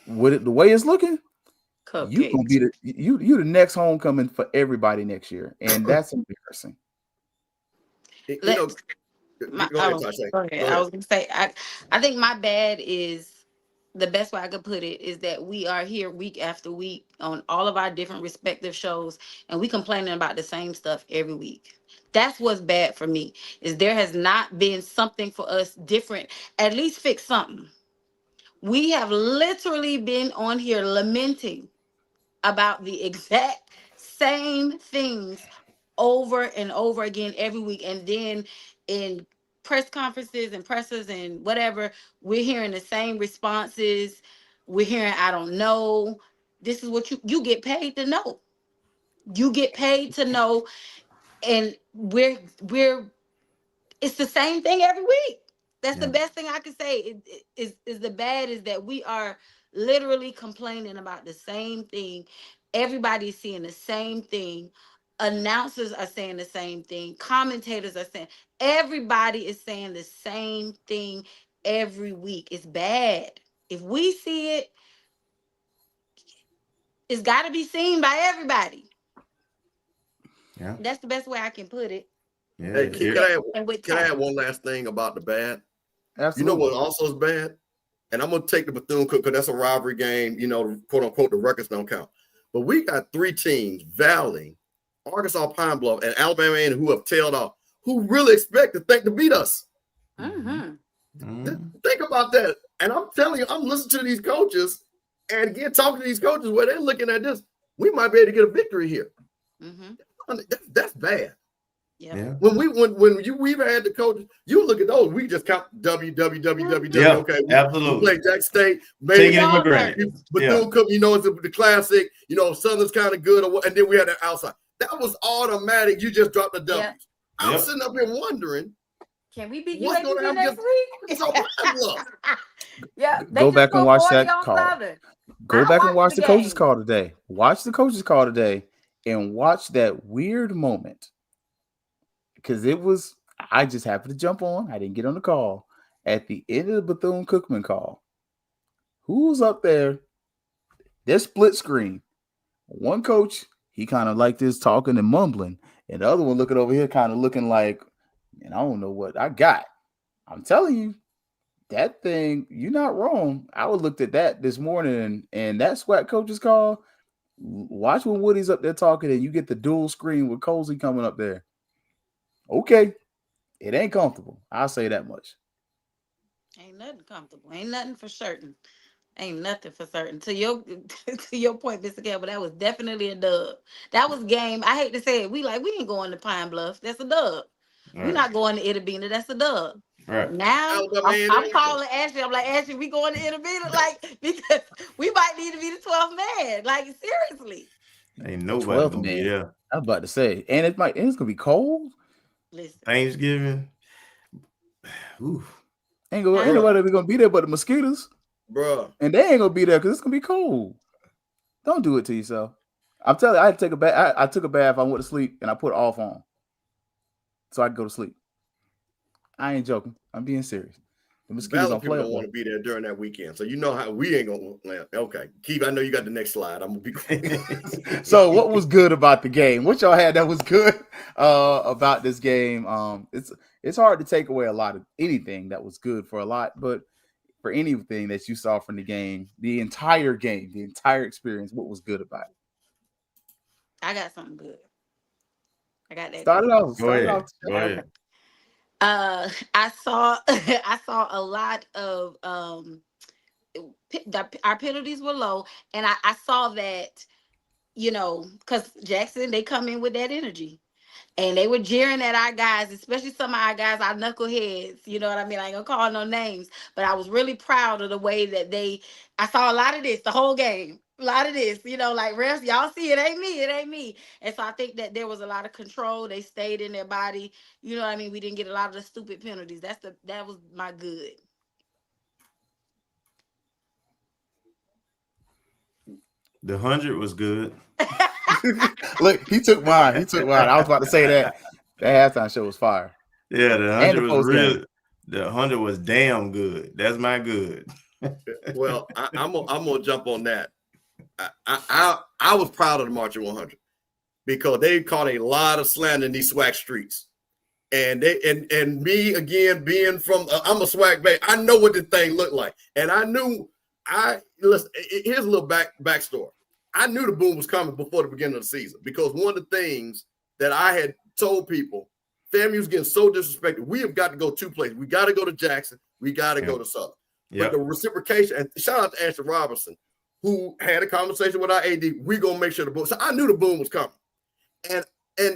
with the way it's looking, you gonna be you the next homecoming for everybody next year. And that's embarrassing. Go ahead. I was gonna say I think my bad is the best way I could put it is that we are here week after week on all of our different respective shows, and we complaining about the same stuff every week. That's what's bad for me, is there has not been something for us different. At least fix something. We have literally been on here lamenting about the exact same things over and over again every week. And then in press conferences and pressers and whatever, we're hearing the same responses. We're hearing, I don't know. This is what you get paid to know. You get paid to know. And it's the same thing every week. That's the best thing I can say. Is the bad is that we are literally complaining about the same thing. Everybody's seeing the same thing. Announcers are saying the same thing. Commentators are saying, everybody is saying the same thing every week. It's bad. If we see it, it's got to be seen by everybody. Yeah, that's the best way I can put it. Yeah. Hey, can I add one last thing about the bad? Absolutely. You know what also is bad? And I'm going to take the Bethune-Cookman because that's a rivalry game, quote unquote, the records don't count. But we got 3 teams, Valley, Arkansas Pine Bluff, and Alabama A&M, who have tailed off, who really expect to beat us. Think about that. And I'm telling you, I'm listening to these coaches and again talking to these coaches where they're looking at this. We might be able to get a victory here. That's bad. Yeah. When we've had the coaches, you look at those. We just count W. Yeah, okay, absolutely. We play Jack State. Maybe Taking it for granted. Bethune-Cookman, it's the classic. Southern's kind of good, and then we had that outside. That was automatic. You just dropped the W. Yeah. I'm sitting up here wondering, can we beat what's going to UAB happen next week? Yeah. Go back and watch that call. Go back and watch the coach's call today. Watch the coach's call today and watch that weird moment. Because I just happened to jump on. I didn't get on the call. At the end of the Bethune-Cookman call, who's up there? They're split screen. One coach, he kind of like this talking and mumbling. And the other one looking over here kind of looking like, man, I don't know what I got. I'm telling you, that thing, you're not wrong. I would looked at that this morning and that SWAT coach's call. Watch when Woody's up there talking and you get the dual screen with Cozy coming up there. Okay, it ain't comfortable. I'll say that much. Ain't nothing comfortable. Ain't nothing for certain. Ain't nothing for certain. To your point, Mr. Campbell, that was definitely a dub. That was game. I hate to say it. We ain't going to Pine Bluff. That's a dub. We're not going to Itabena. That's a dub. Right. Now I'm calling Ashley. I'm like, Ashley, we going to intermediate, like, because we might need to be the 12th man. Like, seriously. Ain't nobody gonna be there. I was about to say, and it's gonna be cold. Listen. Thanksgiving. Ooh. Ain't nobody gonna be there but the mosquitoes, bro. And they ain't gonna be there because it's gonna be cold. Don't do it to yourself. I'm telling you, I had to take a bath. I took a bath. I went to sleep and I put it off on, so I could go to sleep. I ain't joking. I'm being serious. The mosquitoes don't don't want to be there during that weekend, so you know how we ain't gonna. Okay, Keith, I know you got the next slide. I'm gonna be quick. So, what was good about the game? What y'all had that was good about this game? It's hard to take away a lot of anything that was good for a lot, but for anything that you saw from the game, the entire experience, what was good about it? I got something good. I got that. Start it off. Go ahead. I saw a lot of our penalties were low, and I saw that, because Jackson, they come in with that energy. And they were jeering at our guys, especially some of our guys, our knuckleheads. You know what I mean? I ain't gonna call no names, but I was really proud of the way that I saw a lot of this the whole game. A lot of this, like, refs, y'all see it ain't me. And so I think that there was a lot of control. They stayed in their body. You know what I mean? We didn't get a lot of the stupid penalties. That was my good. The 100 was good. Look, he took mine. I was about to say that. That halftime show was fire. Yeah, the 100 was real. The 100 was damn good. That's my good. Well, I'm gonna jump on that. I was proud of the Marching 100 because they caught a lot of slander in these swag streets, and me again being from I'm a swag bay. I know what the thing looked like, and I knew. Listen. Here's a little backstory. I knew the boom was coming before the beginning of the season because one of the things that I had told people, FAMU's getting so disrespected. We have got to go two places. We got to go to Jackson. We got to go to Southern. But the reciprocation, and shout out to Ashley Robinson, who had a conversation with our AD. We're going to make sure the boom. So I knew the boom was coming. And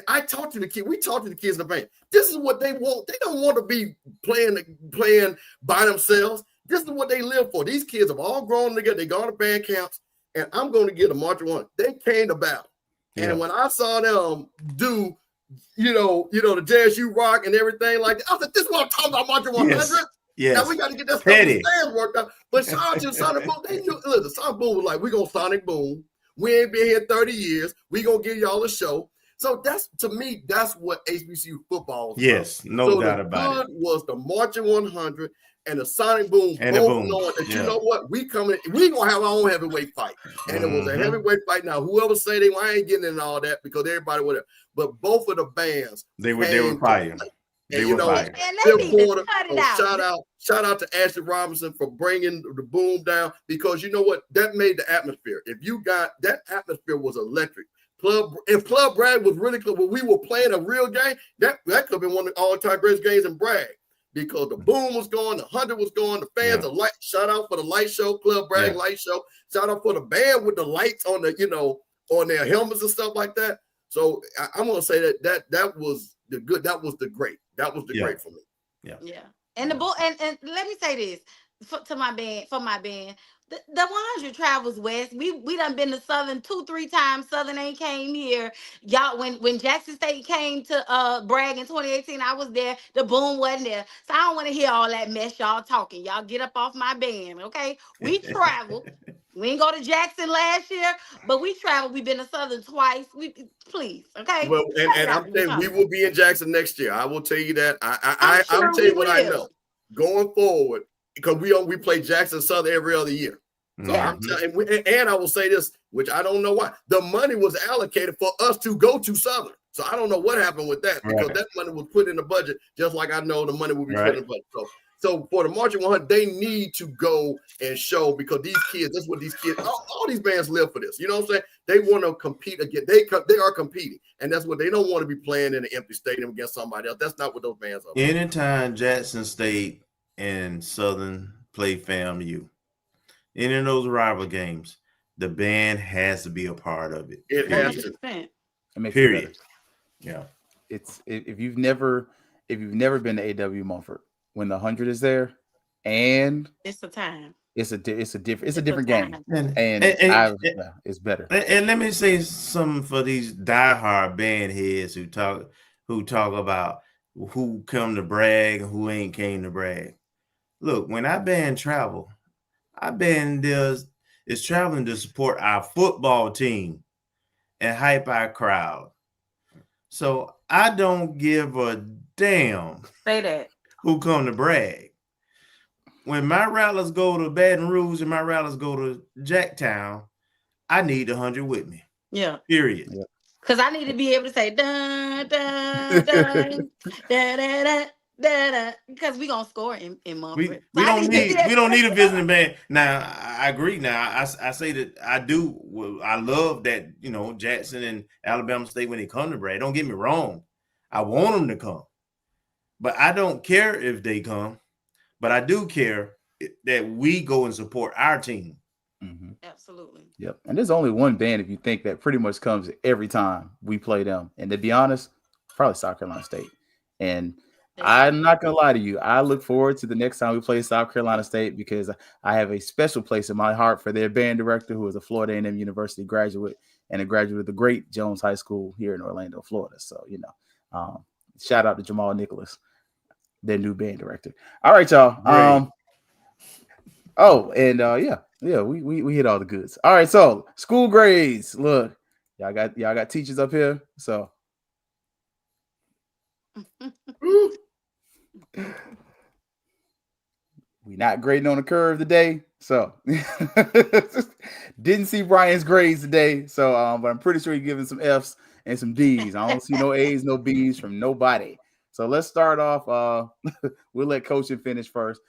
I talked to the kids. We talked to the kids in the van. This is what they want. They don't want to be playing by themselves. This is what they live for. These kids have all grown together. They go to band camps. And I'm going to get a March 1. They came to battle. Yeah. And when I saw them do, the JSU rock and everything like that, I was like, this is what I'm talking about, March 100. Yes. Now we got to get that stuff in the stands worked out. But shout out to Sonic Boom. They knew, listen, Sonic Boom was like, we're going to Sonic Boom. We ain't been here 30 years. We're going to give y'all a show. So to me, that's what HBCU football is. Yes, about. No doubt about it. The good was the Marching 100. And the Sonic Boom, and both knowing that you know what, we gonna have our own heavyweight fight, and it was a heavyweight fight. Now, whoever say I ain't getting in all that because everybody whatever, but both of the bands they were fighting. They were fighting. Shout out to Ashley Robinson for bringing the boom down because you know what, that made the atmosphere. If you got that atmosphere was electric. If Club Bragg was really close, when we were playing a real game, that could have been one of the all-time greatest games in Bragg. Because the boom was going, the 100 was going, the fans, the light. Shout out for the light show, Club Bragg light show. Shout out for the band with the lights on on their helmets and stuff like that. So I'm gonna say that was the good. That was the great. That was the great for me. Yeah. And the bull and let me say this for my band. The 100 travels west. We done been to Southern 2-3 times. Southern ain't came here. Y'all, when Jackson State came to Bragg in 2018, I was there. The boom wasn't there. So I don't want to hear all that mess y'all talking. Y'all get up off my band, okay? We travel. We ain't go to Jackson last year, but we traveled. We've been to Southern twice. Please, okay? Well, and I'm saying we will be in Jackson next year. I will tell you that. I'll tell you what I know. Going forward, because we play Jackson Southern every other year. So I'm telling, and I will say this, which I don't know why. The money was allocated for us to go to Southern. So I don't know what happened with that because that money was put in the budget, just like I know the money will be put in the budget. So for the Marching 100, they need to go and show because these kids, that's what these kids, all these bands live for this. You know what I'm saying? They want to compete again. They are competing, and that's what they don't want to be playing in an empty stadium against somebody else. That's not what those bands are. Anytime Jackson State and Southern play FAMU, any of those rival games, the band has to be a part of it. It has to. Period. Yeah. It's if you've never been to AW Mumford, when the 100 is there, and It's a time. it's a different game, And it's better. And let me say something for these diehard band heads who talk about who come to brag and who ain't came to brag. Look, when our band travel, our band is traveling to support our football team and hype our crowd. So I don't give a damn Say that. who come to brag. When my Rattlers go to Baton Rouge and my Rattlers go to Jacktown, I need 100 with me. Yeah. Period. Yeah. Because I need to be able to say dun dun dun da da da da da, because we're gonna score in Mumford. We don't need a visiting band. Now I agree. Now I say that I do. I love that, you know, Jackson and Alabama State when they come to brag. Don't get me wrong. I want them to come, but I don't care if they come. But I do care that we go and support our team. Mm-hmm. Absolutely. Yep. And there's only one band, if you think, that pretty much comes every time we play them. And to be honest, probably South Carolina State. And I'm not going to lie to you. I look forward to the next time we play South Carolina State because I have a special place in my heart for their band director, who is a Florida A&M University graduate and a graduate of the great Jones High School here in Orlando, Florida. So, you know, shout out to Jamal Nicholas, their new band director. All right, y'all. We hit all the goods. All right, so school grades. Look, y'all got teachers up here. So we not grading on the curve today. So didn't see Bryan's grades today. So but I'm pretty sure he's giving some F's and some D's. I don't see no A's, no B's from nobody. So let's start off. We'll let coaching finish first.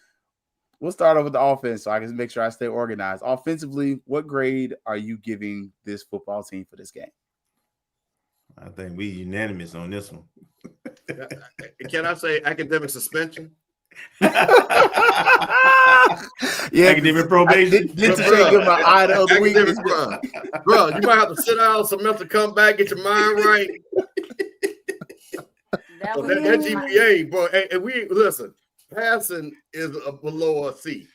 We'll start off with the offense so I can make sure I stay organized. Offensively, what grade are you giving this football team for this game? I think we unanimous on this one. Can I say academic suspension? Yeah, academic probation. Didn't give my eye the other week. Bro, you might have to sit down some semester, come back, get your mind right. that GPA, bro. And we listen. Passing is below a C.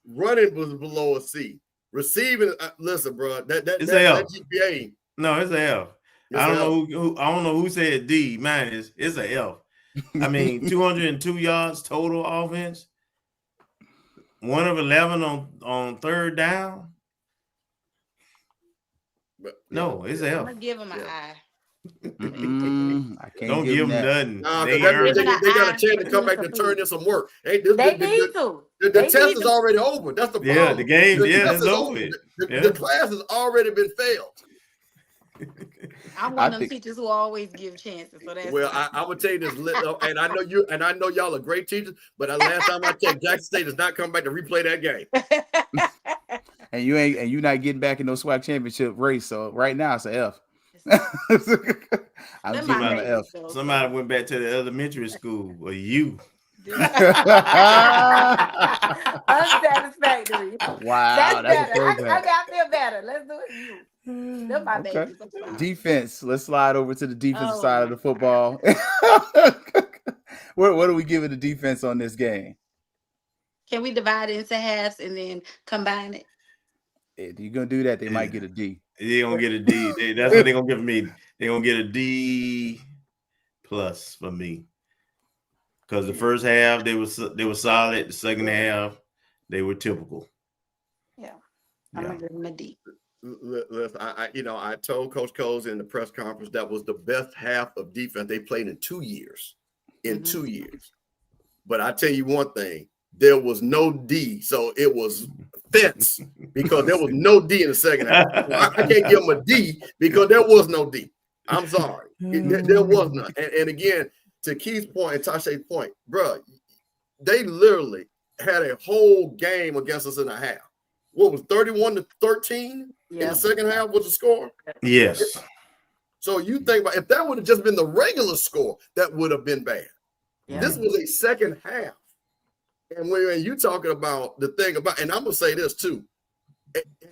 Running was below a C. Receiving, listen, bro. That GPA. No, it's a F. I don't know who said D. Mine is. It's a F. I mean, 202 yards total offense. 1 of 11 on third down. No, it's a F. I'm gonna give him an I. I can't. Don't give them nothing. They got a chance to come back and turn in some work. They need to. The test is already over. That's the problem. Yeah, the game. It's over. The class has already been failed. I'm one of them teachers who always give chances. So that's I would tell you this, and I know y'all are great teachers, but last time I checked, Jackson State is not coming back to replay that game. And you're not getting back in no SWAC championship race. So right now it's an F. I'm giving an F. Somebody went back to the elementary school, or you. Unsatisfactory. Wow, that's better. I feel better. Let's do it. You. Okay. Defense. Let's slide over to the defensive side of the football. What are we giving the defense on this game? Can we divide it into halves and then combine it? If you're gonna do that, they might get a D. They're gonna get a D. That's what they're gonna give me. They're gonna get a D plus for me. Because the first half they were solid. The second half they were typical. Yeah, I'm gonna give them a D. Listen, I told Coach Coles in the press conference that was the best half of defense they played in 2 years. 2 years. But I tell you one thing, there was no D, so it was fence because there was no D in the second half. I can't give them a D because there was no D. I'm sorry. There was none. And again, to Keith's point and Tasha's point, bro, they literally had a whole game against us in a half. What was 31-13 in the second half was the score? Yes. So you think about if that would have just been the regular score, that would have been bad. Yeah. This was a second half. And when you talking about the thing about, and I'm gonna say this too,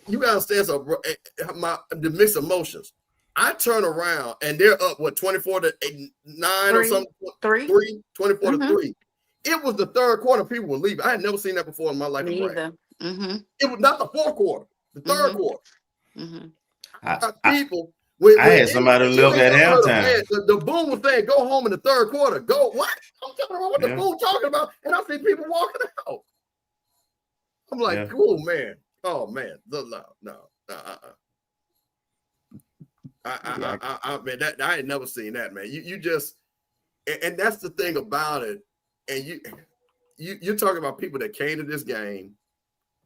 you gotta understand the mixed emotions. I turn around and they're up 24-9 or something, 24-3. It was the third quarter. People were leaving. I had never seen that before in my life. Me either. Mm-hmm. It was not the fourth quarter. The third quarter. People. I had somebody look at halftime. The boom was saying, "Go home in the third quarter." Go what? I'm talking about what the boom talking about, and I see people walking out. I'm like, "Cool, man. Oh man, no. Man, that I ain't never seen that, man. You just, and that's the thing about it. And you're talking about people that came to this game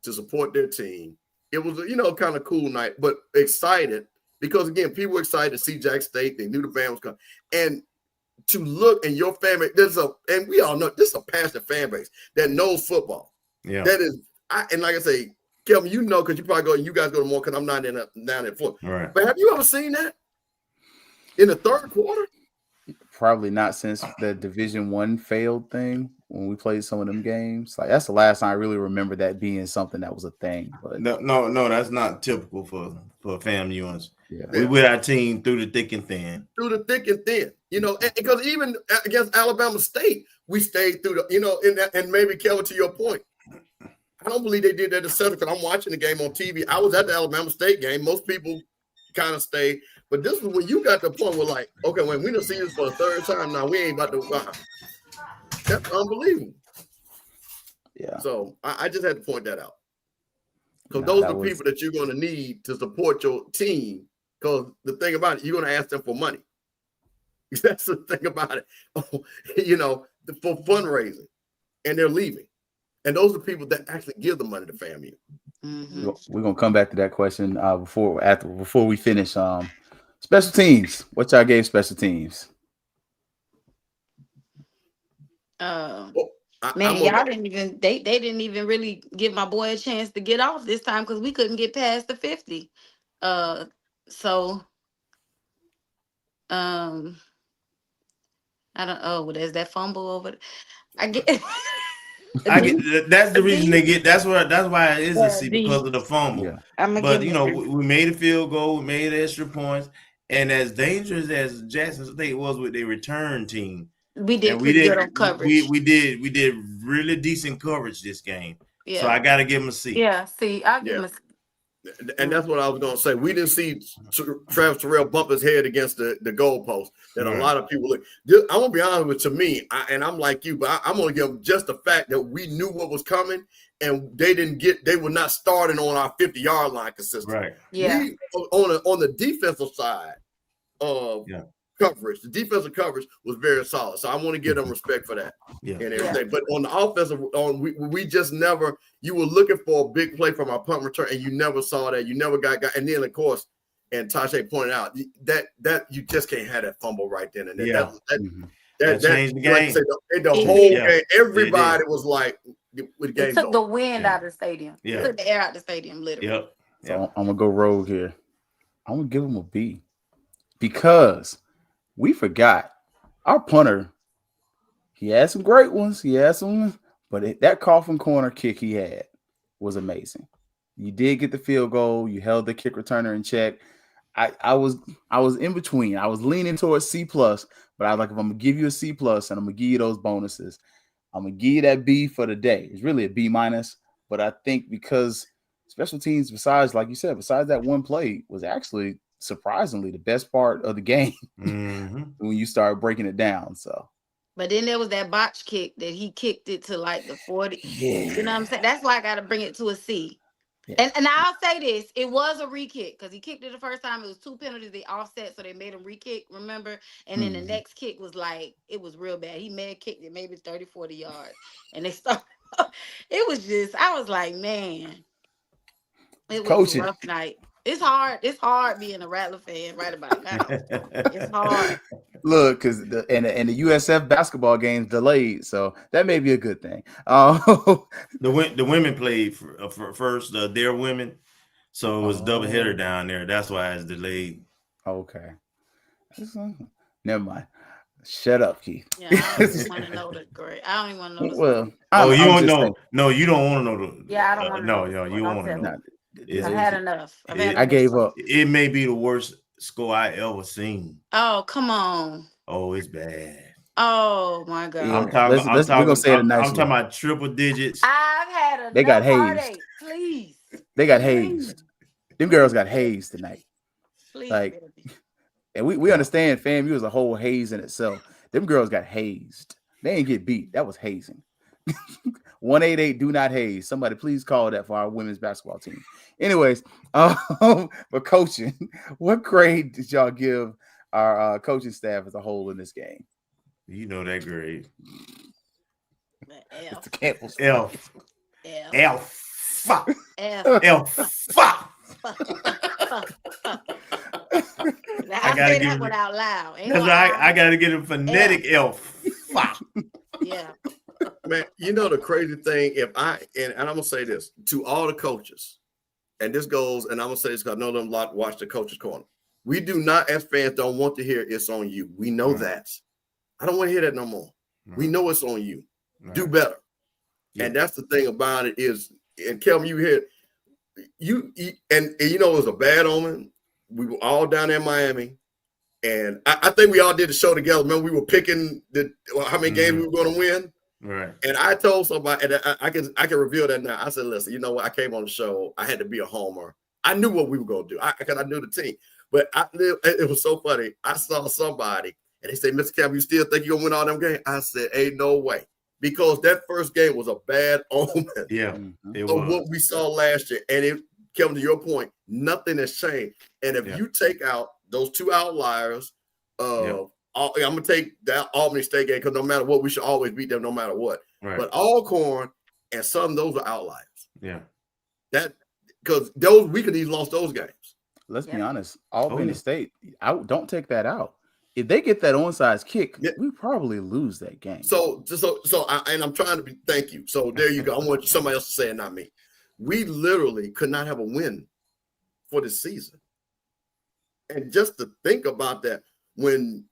to support their team. It was kind of cool night, but excited because again, people were excited to see Jack State. They knew the band was coming, and to look in your family. And we all know this is a passionate fan base that knows football. Yeah, that is. And like I say, Kelvin, because you probably go, you guys go to more because I'm not down in Florida. Right. But have you ever seen that in the third quarter? Probably not since the Division I failed thing when we played some of them games. Like that's the last time I really remember that being something that was a thing. But no, that's not typical for FAMUans. Yeah. We with our team through the thick and thin. Through the thick and thin, because even against Alabama State, we stayed through the, and maybe Kelvin, to your point, I don't believe they did that at Central because I'm watching the game on TV. I was at the Alabama State game. Most people kind of stayed. But this was when you got to the point where, like, okay, when we done see this for the third time now, we ain't about to wow. That's unbelievable. Yeah. So I just had to point that out. Because those are the people that you're going to need to support your team. Because the thing about it, you're going to ask them for money. That's the thing about it. For fundraising. And they're leaving. And those are people that actually give the money to FAMU. Mm-hmm. We're gonna come back to that question before we finish. Special teams. What y'all gave special teams? Man, y'all didn't even they didn't even really give my boy a chance to get off this time because we couldn't get past the 50. So I don't. Oh, well, there's that fumble over. I get. That's the reason they get. That's why it is a C because of the fumble. Yeah. But we made a field goal, we made extra points, and as dangerous as Jackson State was with their return team, we did good on coverage. We did really decent coverage this game. Yeah. So I got to give them a C. Yeah, C. I'll give them a C. And that's what I was going to say. We didn't see Travis Terrell bump his head against the goalpost that a lot of people look. I want to be honest with you, to me, and I'm like you, but I'm going to give them just the fact that we knew what was coming and they were not starting on our 50-yard line consistently. Right. Yeah. On the defensive side of coverage, the defensive coverage was very solid. So I want to give them respect for that and everything. Yeah. But on the offensive, we just never. You were looking for a big play from our punt return, and you never saw that. You never got. And then of course, and Tasha pointed out that you just can't have that fumble right then and there. That changed the game. Like the whole game, everybody was like, with the game. It took the wind out of the stadium. Yeah. It took the air out of the stadium, literally. Yep. So I'm gonna go rogue here. I'm gonna give him a B because we forgot our punter. He had some great ones. He had some, but that coffin corner kick he had was amazing. You did get the field goal. You held the kick returner in check. I was in between. I was leaning towards C+, but I was like, if I'm gonna give you a C+, and I'm gonna give you those bonuses, I'm gonna give you that B for the day. It's really a B-, but I think because special teams, besides that one play, was actually surprisingly the best part of the game when you start breaking it down. So, but then there was that botch kick that he kicked it to like the 40. Yeah. You know what I'm saying? That's why I got to bring it to a C. Yeah. And I'll say this, it was a re-kick because he kicked it the first time. It was 2 penalties, they offset, so they made him re-kick, remember? And then the next kick was like, it was real bad. He kicked it maybe 30, 40 yards. And they started, it was just, I was like, man, it was a rough night. It's hard being a Rattler fan right about now. It's hard. Look, because the USF basketball game's delayed, so that may be a good thing. The women played first, their women, so it was doubleheader down there. That's why it's delayed. Okay. Never mind. Shut up, Keith. Yeah, I don't even want to know the grade. I don't even want to know the you don't know. No, you don't want to know the. Yeah, I don't want to know. No, you want to know. I had enough. I gave up. It may be the worst score I ever seen. Oh, come on. Oh, it's bad. Oh my Yeah. God. We're gonna say it a nice I'm talking way. about triple digits. I've had They got enough hazed. heartache. Please. They got Please. hazed. Them girls got hazed tonight. Please, Like, baby. and we understand FAMU is a whole haze in itself. Them girls got hazed. They ain't get beat. That was hazing. 188 do not haze. Somebody please call that for our women's basketball team. Anyways, but coaching, what grade did y'all give our coaching staff as a whole in this game? You know that grade. F. Mr. Campbell's F. F. F. Fuck. F. F. Fuck. Now, I I gotta say give that it- one out loud. Ain't That's no right. I. I got to get a phonetic F. Fuck. Yeah. Man, you know the crazy thing, and I'm gonna say this to all the coaches, and this goes, and I'm gonna say this because I know them a lot watch the coaches corner. We do not, as fans, don't want to hear it's on you. We know that. I don't want to hear that no more. We know it's on you. Do better. Yeah. And that's the thing about it is, and Kelvin, you hear and you know it was a bad omen. We were all down there in Miami. And I think we all did the show together. Remember, we were picking how many games we were going to win. Right. And I told somebody, and I can reveal that now. I said, listen, you know what? I came on the show. I had to be a homer. I knew what we were going to do because I knew the team. But it was so funny. I saw somebody, and they said, Mr. Campbell, you still think you're going to win all them games? I said, ain't no way. Because that first game was a bad omen. Yeah. It So was. what we saw last year, and Kelvin, to your point, nothing has changed. And if you take out those two outliers, I'm gonna take that Albany State game because no matter what, we should always beat them no matter what. Right. But Alcorn and some those are outliers. Yeah. That because those we could easily lost those games. Let's be honest. Albany State, don't take that out. If they get that onside kick, we probably lose that game. So I'm trying to be. Thank you. So there you go. I want somebody else to say it, not me. We literally could not have a win for this season. And just to think about that, and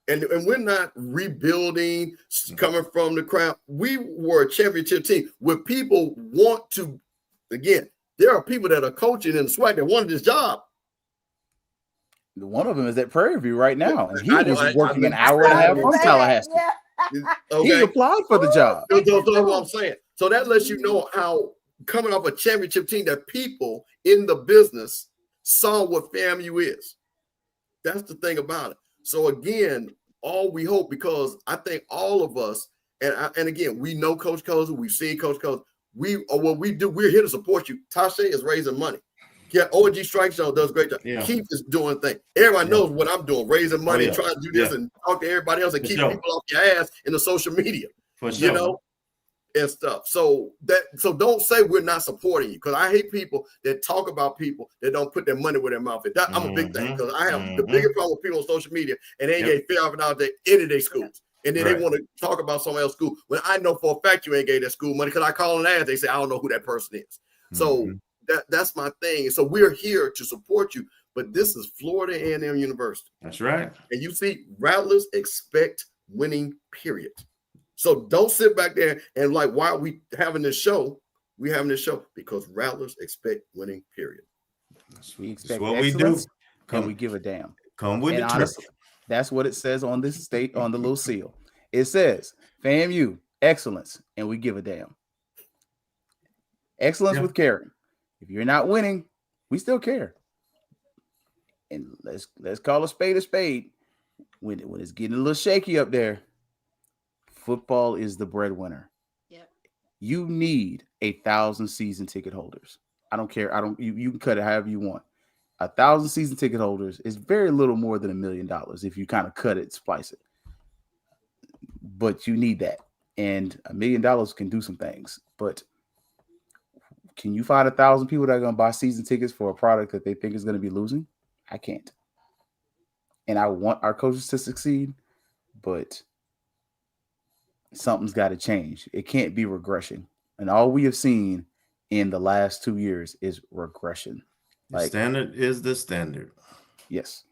we're not rebuilding, coming from the crowd. We were a championship team where people want to. Again, there are people that are coaching in the SWAC that wanted this job. One of them is at Prairie View right now, and he I was working an hour and a half from Tallahassee. Okay. He applied for the job. That's what I'm saying. So that lets you know how coming off a championship team that people in the business saw what FAMU is. That's the thing about it. So again, all we hope, because I think all of us, and again, we know Coach Cozy, we've seen Coach Cozy. What we do, we're here to support you. Tasha is raising money. Yeah, OG StrikeZone does a great job. Yeah. Keith is doing things. Everybody knows what I'm doing, raising money, trying to do this and talk to everybody else and keep people off your ass in the social media. For sure. You know, and stuff. So don't say we're not supporting you, because I hate people that talk about people that don't put their money where their mouth is. I'm a big thing, because I have the biggest problem with people on social media, and they ain't getting fair of it out there any of their schools. And then they want to talk about someone else's school when I know for a fact you ain't gave that school money, because I call and ask. They say, I don't know who that person is. So that's my thing. So we're here to support you, but this is Florida A&M University. That's right. And you see, Rattlers expect winning, period. So don't sit back there and like, why are we having this show? We having this show because Rattlers expect winning, period. We expect what we do. excellence, and we give a damn. Come with And the honestly, that's what it says on this state, on the little seal. It says FAMU excellence, and we give a damn. Excellence with caring. If you're not winning, we still care. And let's call a spade a spade. When it's getting a little shaky up there, football is the breadwinner. Yep. You need 1,000 season ticket holders. I don't care. You can cut it however you want. 1,000 season ticket holders is very little more than $1 million if you kind of cut it, splice it. But you need that. And $1 million can do some things. But can you find 1,000 people that are going to buy season tickets for a product that they think is going to be losing? I can't. And I want our coaches to succeed, but something's got to change. It can't be regression. And all we have seen in the last 2 years is regression. The standard is the standard. Yes.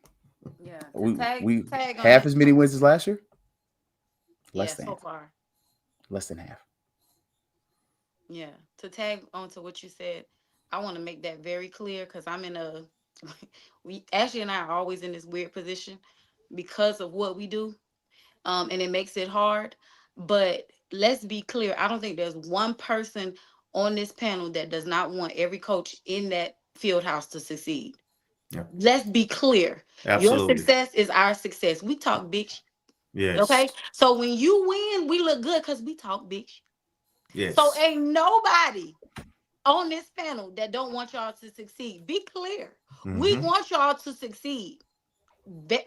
Yeah. We half as many wins as last year? Less than. So far. Less than half. Yeah. To tag on to what you said, I want to make that very clear, because I'm in Ashley and I are always in this weird position because of what we do. and it makes it hard. But let's be clear. I don't think there's one person on this panel that does not want every coach in that field house to succeed. Yeah. Let's be clear. Absolutely. Your success is our success. We talk big. Yes. Okay. So when you win, we look good because we talk big. Yes. So ain't nobody on this panel that don't want y'all to succeed. Be clear. We want y'all to succeed.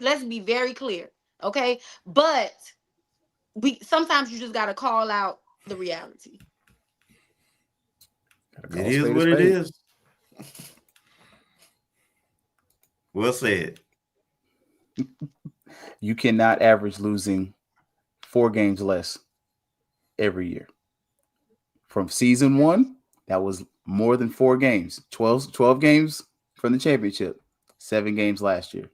Let's be very clear. Okay. But sometimes you just got to call out the reality. It is what it is. Well said. You cannot average losing 4 games less every year. From season 1, that was more than 4 games. 12 games from the championship, 7 games last year.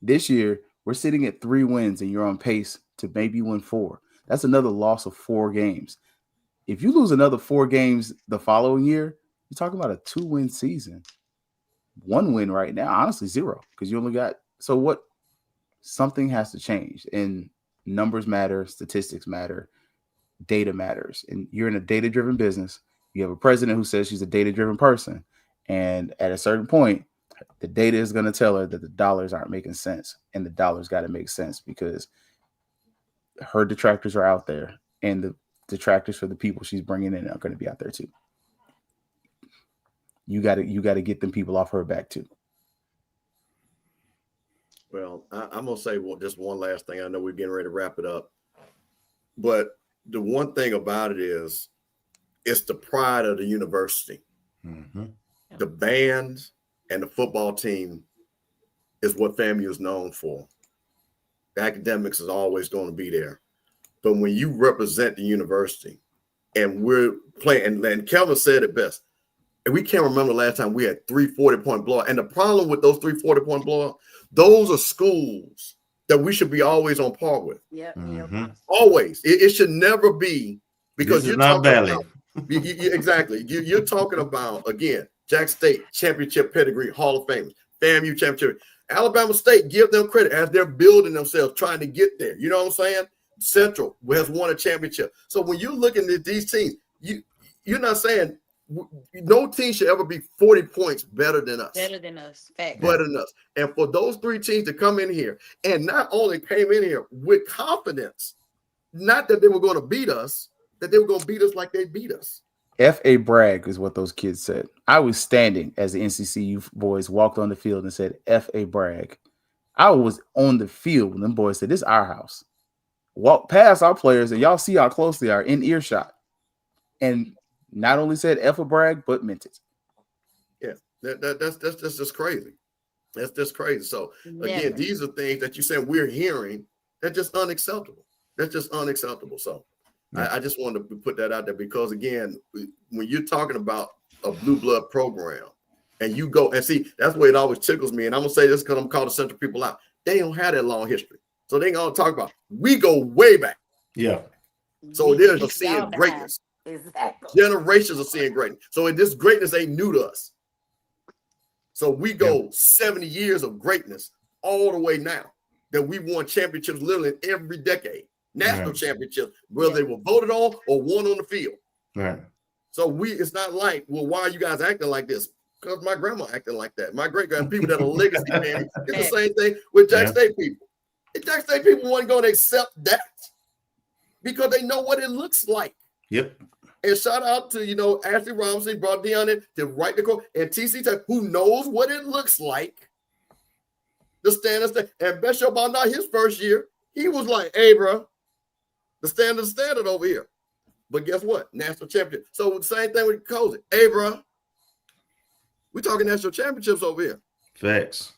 This year, we're sitting at 3 wins, and you're on pace to maybe win 4. That's another loss of 4 games. If you lose another 4 games the following year, you're talking about a 2-win season. 1 win right now, honestly 0, because you only got – so what? Something has to change, and numbers matter, statistics matter, data matters, and you're in a data-driven business. You have a president who says she's a data-driven person, and at a certain point, the data is going to tell her that the dollars aren't making sense, and the dollars got to make sense because her detractors are out there, and the detractors for the people she's bringing in are going to be out there too. You got to get them people off her back too. Well, I'm going to say just one last thing. I know we're getting ready to wrap it up. But the one thing about it is it's the pride of the university. The band and the football team is what FAMU is known for. The academics is always going to be there. But when you represent the university and we're playing, and Kelvin said it best, and we can't remember the last time we had 3 40-point blowouts. And the problem with those 3 40-point blowouts, those are schools that we should be always on par with. Yeah. Always. It should never be, because you're not talking about exactly. You're talking about, again, Jack State championship pedigree, Hall of Famers, FAMU championship. Alabama State, give them credit as they're building themselves, trying to get there. You know what I'm saying? Central has won a championship. So when you're looking at these teams, you're not saying no team should ever be 40 points better than us. Better than us. Fact. Better than us. And for those 3 teams to come in here and not only came in here with confidence, not that they were going to beat us, that they were going to beat us like they beat us. F.A. Bragg is what those kids said. I was standing as the NCCU boys walked on the field and said, F.A. Bragg. I was on the field when them boys said, this is our house. Walk past our players and y'all see how close they are in earshot. And not only said F.A. Bragg, but meant it. Yeah, that's just crazy. That's just crazy. So, again, these are things that you said we're hearing that's just unacceptable. That's just unacceptable. So, I just wanted to put that out there because, again, when you're talking about a blue blood program and you go and see, that's where it always tickles me. And I'm going to say this because I'm calling the Central people out. They don't have that long history. So they ain't going to talk about, we go way back. Yeah. So they're seeing greatness. Exactly. Generations are seeing greatness. So this greatness ain't new to us. So we go 70 years of greatness all the way now that we won championships literally in every decade. National championships, whether they were voted on or won on the field. Right. So it's not like, well, why are you guys acting like this? Because my grandma acted like that. My great-grand people that are legacy family. It's the same thing with Jack State people. And Jack State people weren't going to accept that because they know what it looks like. Yep. And shout out to, Ashley Robinson brought Dion in to write the code. And TC Tech, who knows what it looks like to stand and stand. And Bishop Bondar, his first year, he was like, hey, bro, the standard over here. But guess what? National championship. So the same thing with Cozy. Hey, bro, we're talking national championships over here. Facts.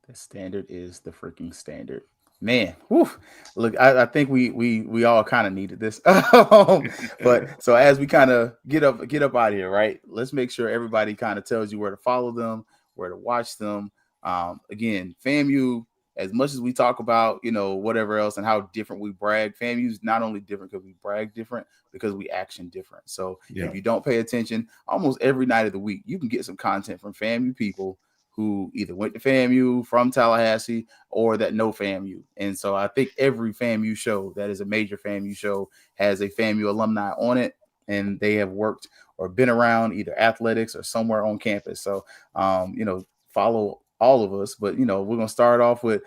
The standard is the freaking standard. Man, whew. Look, I think we all kind of needed this. But so as we kind of get up out of here, right? Let's make sure everybody kind of tells you where to follow them, where to watch them. Again, FAMU, as much as we talk about, whatever else and how different we brag, FAMU is not only different because we brag different, because we action different. So if you don't pay attention, almost every night of the week, you can get some content from FAMU people who either went to FAMU, from Tallahassee, or that know FAMU. And so I think every FAMU show that is a major FAMU show has a FAMU alumni on it, and they have worked or been around either athletics or somewhere on campus. So, follow all of us. But, we're going to start off with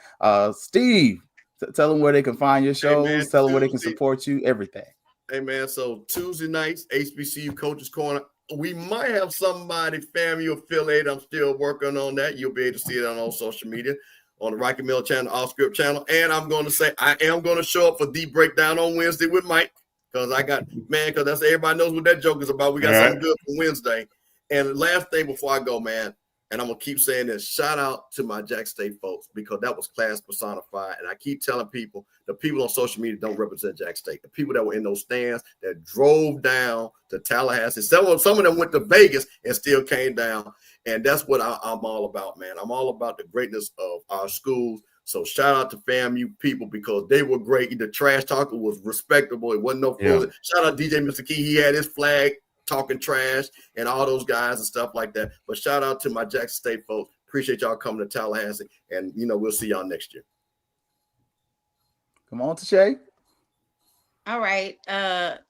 Steve. Tell them where they can find your shows. Hey, man, tell them where they can support you, everything. Hey, man, so Tuesday nights, HBCU Coaches Corner. We might have somebody FAMU affiliated. I'm still working on that. You'll be able to see it on all social media, on the Rocky Mill channel, Off Script channel. And I'm going to say I am going to show up for the breakdown on Wednesday with Mike, because because that's everybody knows what that joke is about. We got something good for Wednesday. And last thing before I go, man, and I'm going to keep saying this, shout out to my Jackson State folks, because that was class personified. And I keep telling people, the people on social media don't represent Jackson State. The people that were in those stands that drove down to Tallahassee, some of them went to Vegas and still came down. And that's what I'm all about, man. I'm all about the greatness of our schools. So shout out to FAMU people, because they were great. The trash talker was respectable. It wasn't no fool. Shout out DJ Mr. Key. He had his flag talking trash and all those guys and stuff like that. But shout out to my Jackson State folks. Appreciate y'all coming to Tallahassee. And, we'll see y'all next year. Come on, Tashay. All right.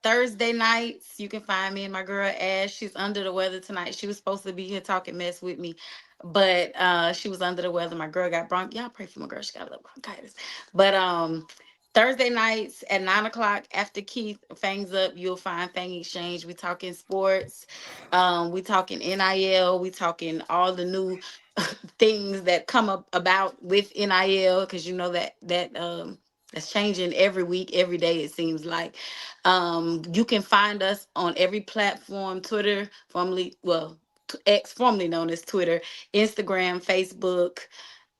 Thursday nights, you can find me and my girl Ash. She's under the weather tonight. She was supposed to be here talking mess with me, but she was under the weather. My girl got bronchitis. Y'all pray for my girl. She got a little bronchitis. But Thursday nights at 9:00 after Keith FangsUp, you'll find Fang Exchange. We talking sports. We talking NIL. We talking all the new things that come up about with NIL, because that's changing every week, every day, it seems like. You can find us on every platform, Twitter, X, formerly known as Twitter, Instagram, Facebook,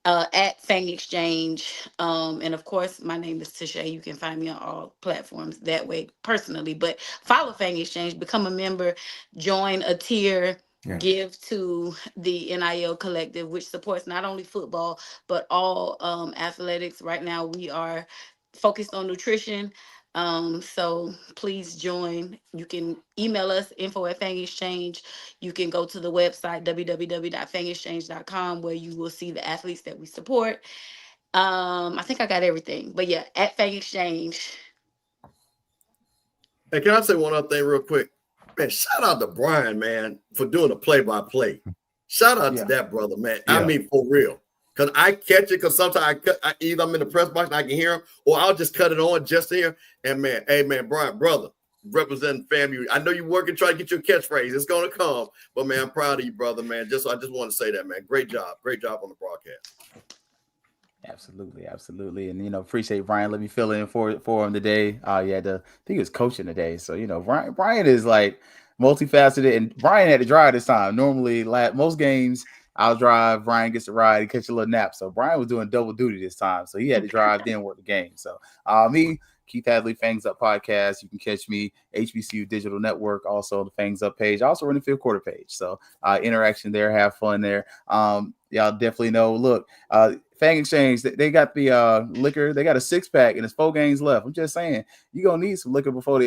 at Fang Exchange. And of course, my name is Tashay. You can find me on all platforms that way personally. But follow Fang Exchange, become a member, join a tier. Give to the NIL Collective, which supports not only football, but all athletics. Right now, we are focused on nutrition. So please join. You can email us, info@FangExchange. You can go to the website, www.fangexchange.com, where you will see the athletes that we support. I think I got everything. But yeah, at Fang Exchange. Hey, can I say one other thing real quick? Man, shout out to Bryan, man, for doing the play-by-play. Shout out to that brother, man. I mean, for real. Because I catch it, because sometimes either I'm in the press box and I can hear him, or I'll just cut it on just here. And, man, hey, man, Bryan, brother, representing FAMU. I know you're working, trying to get your catchphrase. It's going to come. But, man, I'm proud of you, brother, man. I just want to say that, man. Great job. Great job on the broadcast. Absolutely. And, appreciate Bryan. Let me fill in for him today. I think he was coaching today. So, Bryan is like multifaceted, and Bryan had to drive this time. Normally, most games I'll drive, Bryan gets to ride and catch a little nap. So Bryan was doing double duty this time. So he had to drive, then work the game. So me, Keith Hadley, FangsUp podcast. You can catch me, HBCU Digital Network, also the FangsUp page. I also run the fifth quarter page. So interaction there, have fun there. Y'all definitely know, look, Fang Exchange, they got the liquor. They got a 6-pack, and it's 4 games left. I'm just saying, you're going to need some liquor before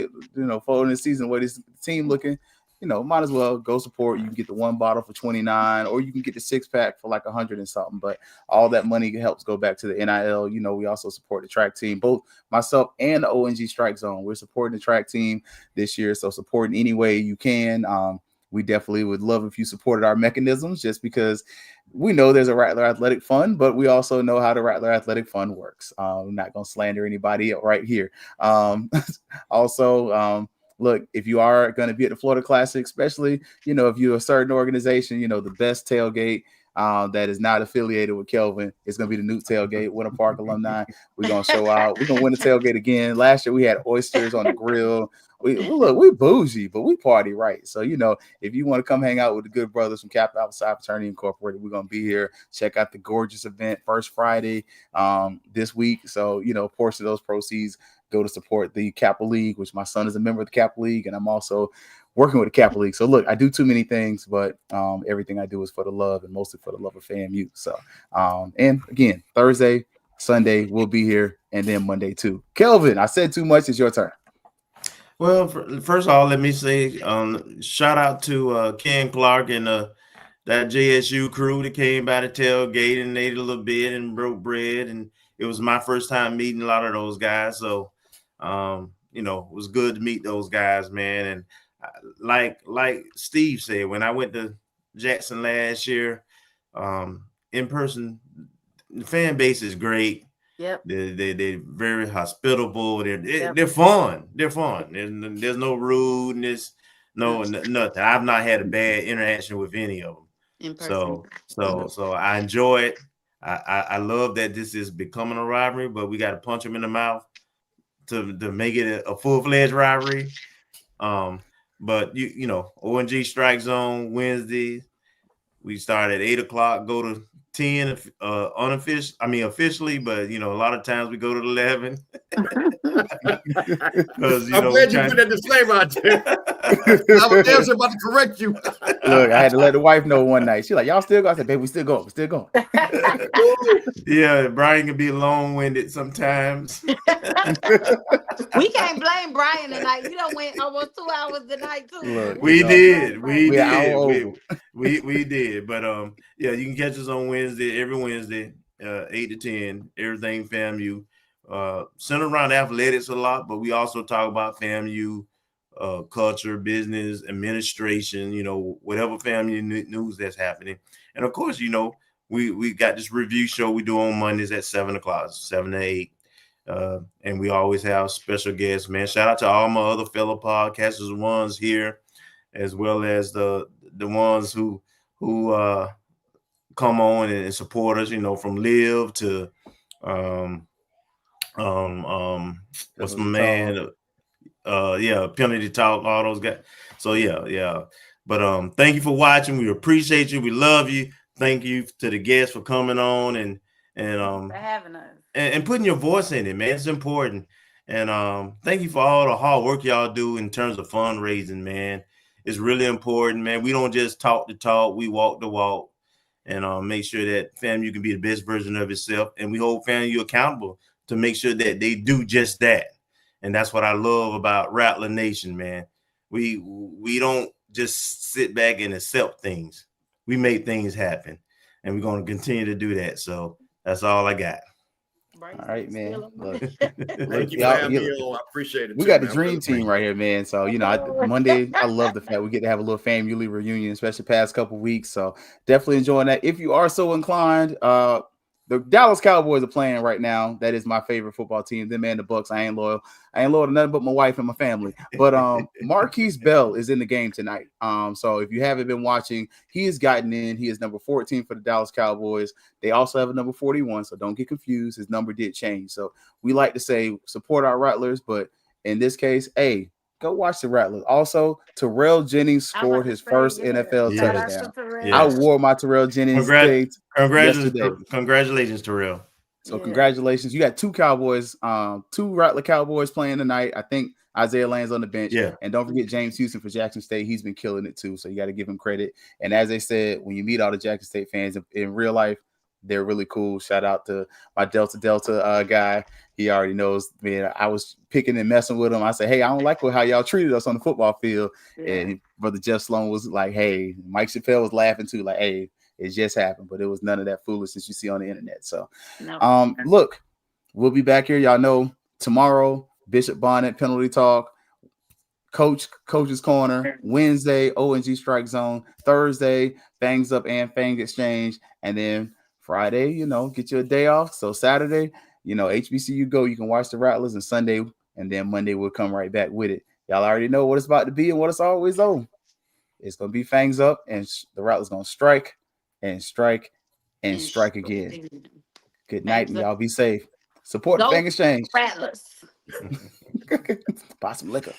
for the season, where this team looking. Might as well go support. You can get the 1 bottle for $29, or you can get the 6-pack for like $100 and something. But all that money helps go back to the NIL. We also support the track team, both myself and the ONG StrikeZone. We're supporting the track team this year, so support in any way you can. We definitely would love if you supported our mechanisms, just because we know there's a Rattler Athletic Fund, but we also know how the Rattler Athletic Fund works. I'm not going to slander anybody right here. Look, if you are going to be at the Florida Classic, especially, if you're a certain organization, the best tailgate that is not affiliated with Kelvin is going to be the Newt tailgate, Winter Park alumni. We're going to show out. We're going to win the tailgate again. Last year we had oysters on the grill. We bougie, but we party right. So, if you want to come hang out with the good brothers from Kappa Alpha Psi Fraternity Incorporated, we're going to be here. Check out the gorgeous event, first Friday this week. So, a portion of those proceeds go to support the Kappa League, which my son is a member of the Kappa League, and I'm also working with the Kappa League. So look, I do too many things, but everything I do is for the love, and mostly for the love of FAMU. So, and again, Thursday, Sunday, we'll be here, and then Monday too. Kelvin, I said too much. It's your turn. Well, first of all, let me say shout out to Ken Clark and that JSU crew that came by the tailgate and ate a little bit and broke bread. And it was my first time meeting a lot of those guys. So, you know, it was good to meet those guys, man. And like Steve said, when I went to Jackson last year, in person, the fan base is great. Yep. They're very hospitable. They're fun. They're fun. There's no rudeness, nothing. I've not had a bad interaction with any of them. In person. So I enjoy it. I love that this is becoming a rivalry, but we got to punch them in the mouth to make it a full-fledged rivalry. But you know, ONG StrikeZone Wednesday. We start at 8:00, go to 10 officially, but you know, a lot of times we go to 11. I'm glad you put that disclaimer out there. I was actually about to correct you. Look, I had to let the wife know one night. She's like, "Y'all still go?" I said, "Baby, we still going. We're still going." Yeah, Bryan can be long-winded sometimes. We can't blame Bryan tonight. You done went almost 2 hours tonight too. Look, we did. We did. But yeah, you can catch us on Wednesday, every Wednesday, 8 to 10, everything FAMU. Center around athletics a lot, but we also talk about FAMU culture, business, administration, you know, whatever FAMU news that's happening. And of course, you know, we got this review show we do on Mondays at 7:00, 7 to 8. And we always have special guests, man. Shout out to all my other fellow podcasters, the ones here, as well as the ones who come on and support us, you know, from Live to what's my man? Penalty Talk, all those guys. So yeah. But thank you for watching. We appreciate you. We love you. Thank you to the guests for coming on and for having us. And putting your voice in it, man. It's important. And thank you for all the hard work y'all do in terms of fundraising, man. It's really important, man. We don't just talk the talk, we walk the walk, and make sure that FAMU can be the best version of itself. And we hold FAMU accountable to make sure that they do just that. And that's what I love about Rattler Nation, man. We don't just sit back and accept things. We make things happen, and we're going to continue to do that. So that's all I got. All right, man. Look, thank you for having me on. I appreciate it. We got the dream team right here, man. So, you know, Monday, I love the fact we get to have a little FAMU reunion, especially past couple weeks. So definitely enjoying that. If you are so inclined, the Dallas Cowboys are playing right now. That is my favorite football team. Them and the Bucks. I ain't loyal to nothing but my wife and my family. But Marquise Bell is in the game tonight. So if you haven't been watching, he has gotten in. He is number 14 for the Dallas Cowboys. They also have a number 41, so don't get confused. His number did change. So we like to say support our Rattlers, but in this case, hey, go watch the Rattlers. Also, Terrell Jennings scored his first NFL touchdown. I wore my Terrell Jennings skates. Congratulations, Terrell. So congratulations. You got two Rattler Cowboys playing tonight. I think Isaiah Land's on the bench. Yeah. And don't forget James Houston for Jackson State. He's been killing it too. So you got to give him credit. And as they said, when you meet all the Jackson State fans in real life, they're really cool. Shout out to my Delta guy. He already knows, man. I was picking and messing with him. I said, hey, I don't like how y'all treated us on the football field. Yeah. And Brother Jeff Sloan was like, hey, Mike Chappelle was laughing too, like, hey, it just happened. But it was none of that foolishness you see on the internet. So, look, we'll be back here. Y'all know tomorrow, Bishop Bonnet, Penalty Talk, Coach's Corner, Wednesday, ONG Strike Zone, Thursday, FangsUp and Fang Exchange, and then Friday, you know, get you a day off. So Saturday, you know, HBCU go, you can watch the Rattlers, and Sunday, and then Monday we'll come right back with it. Y'all already know what it's about to be and what it's always on. It's going to be Fangs Up, and the Rattlers going to strike and strike and strike again. Good night, and y'all be safe. Support the Fang Exchange. Rattlers. Buy some liquor.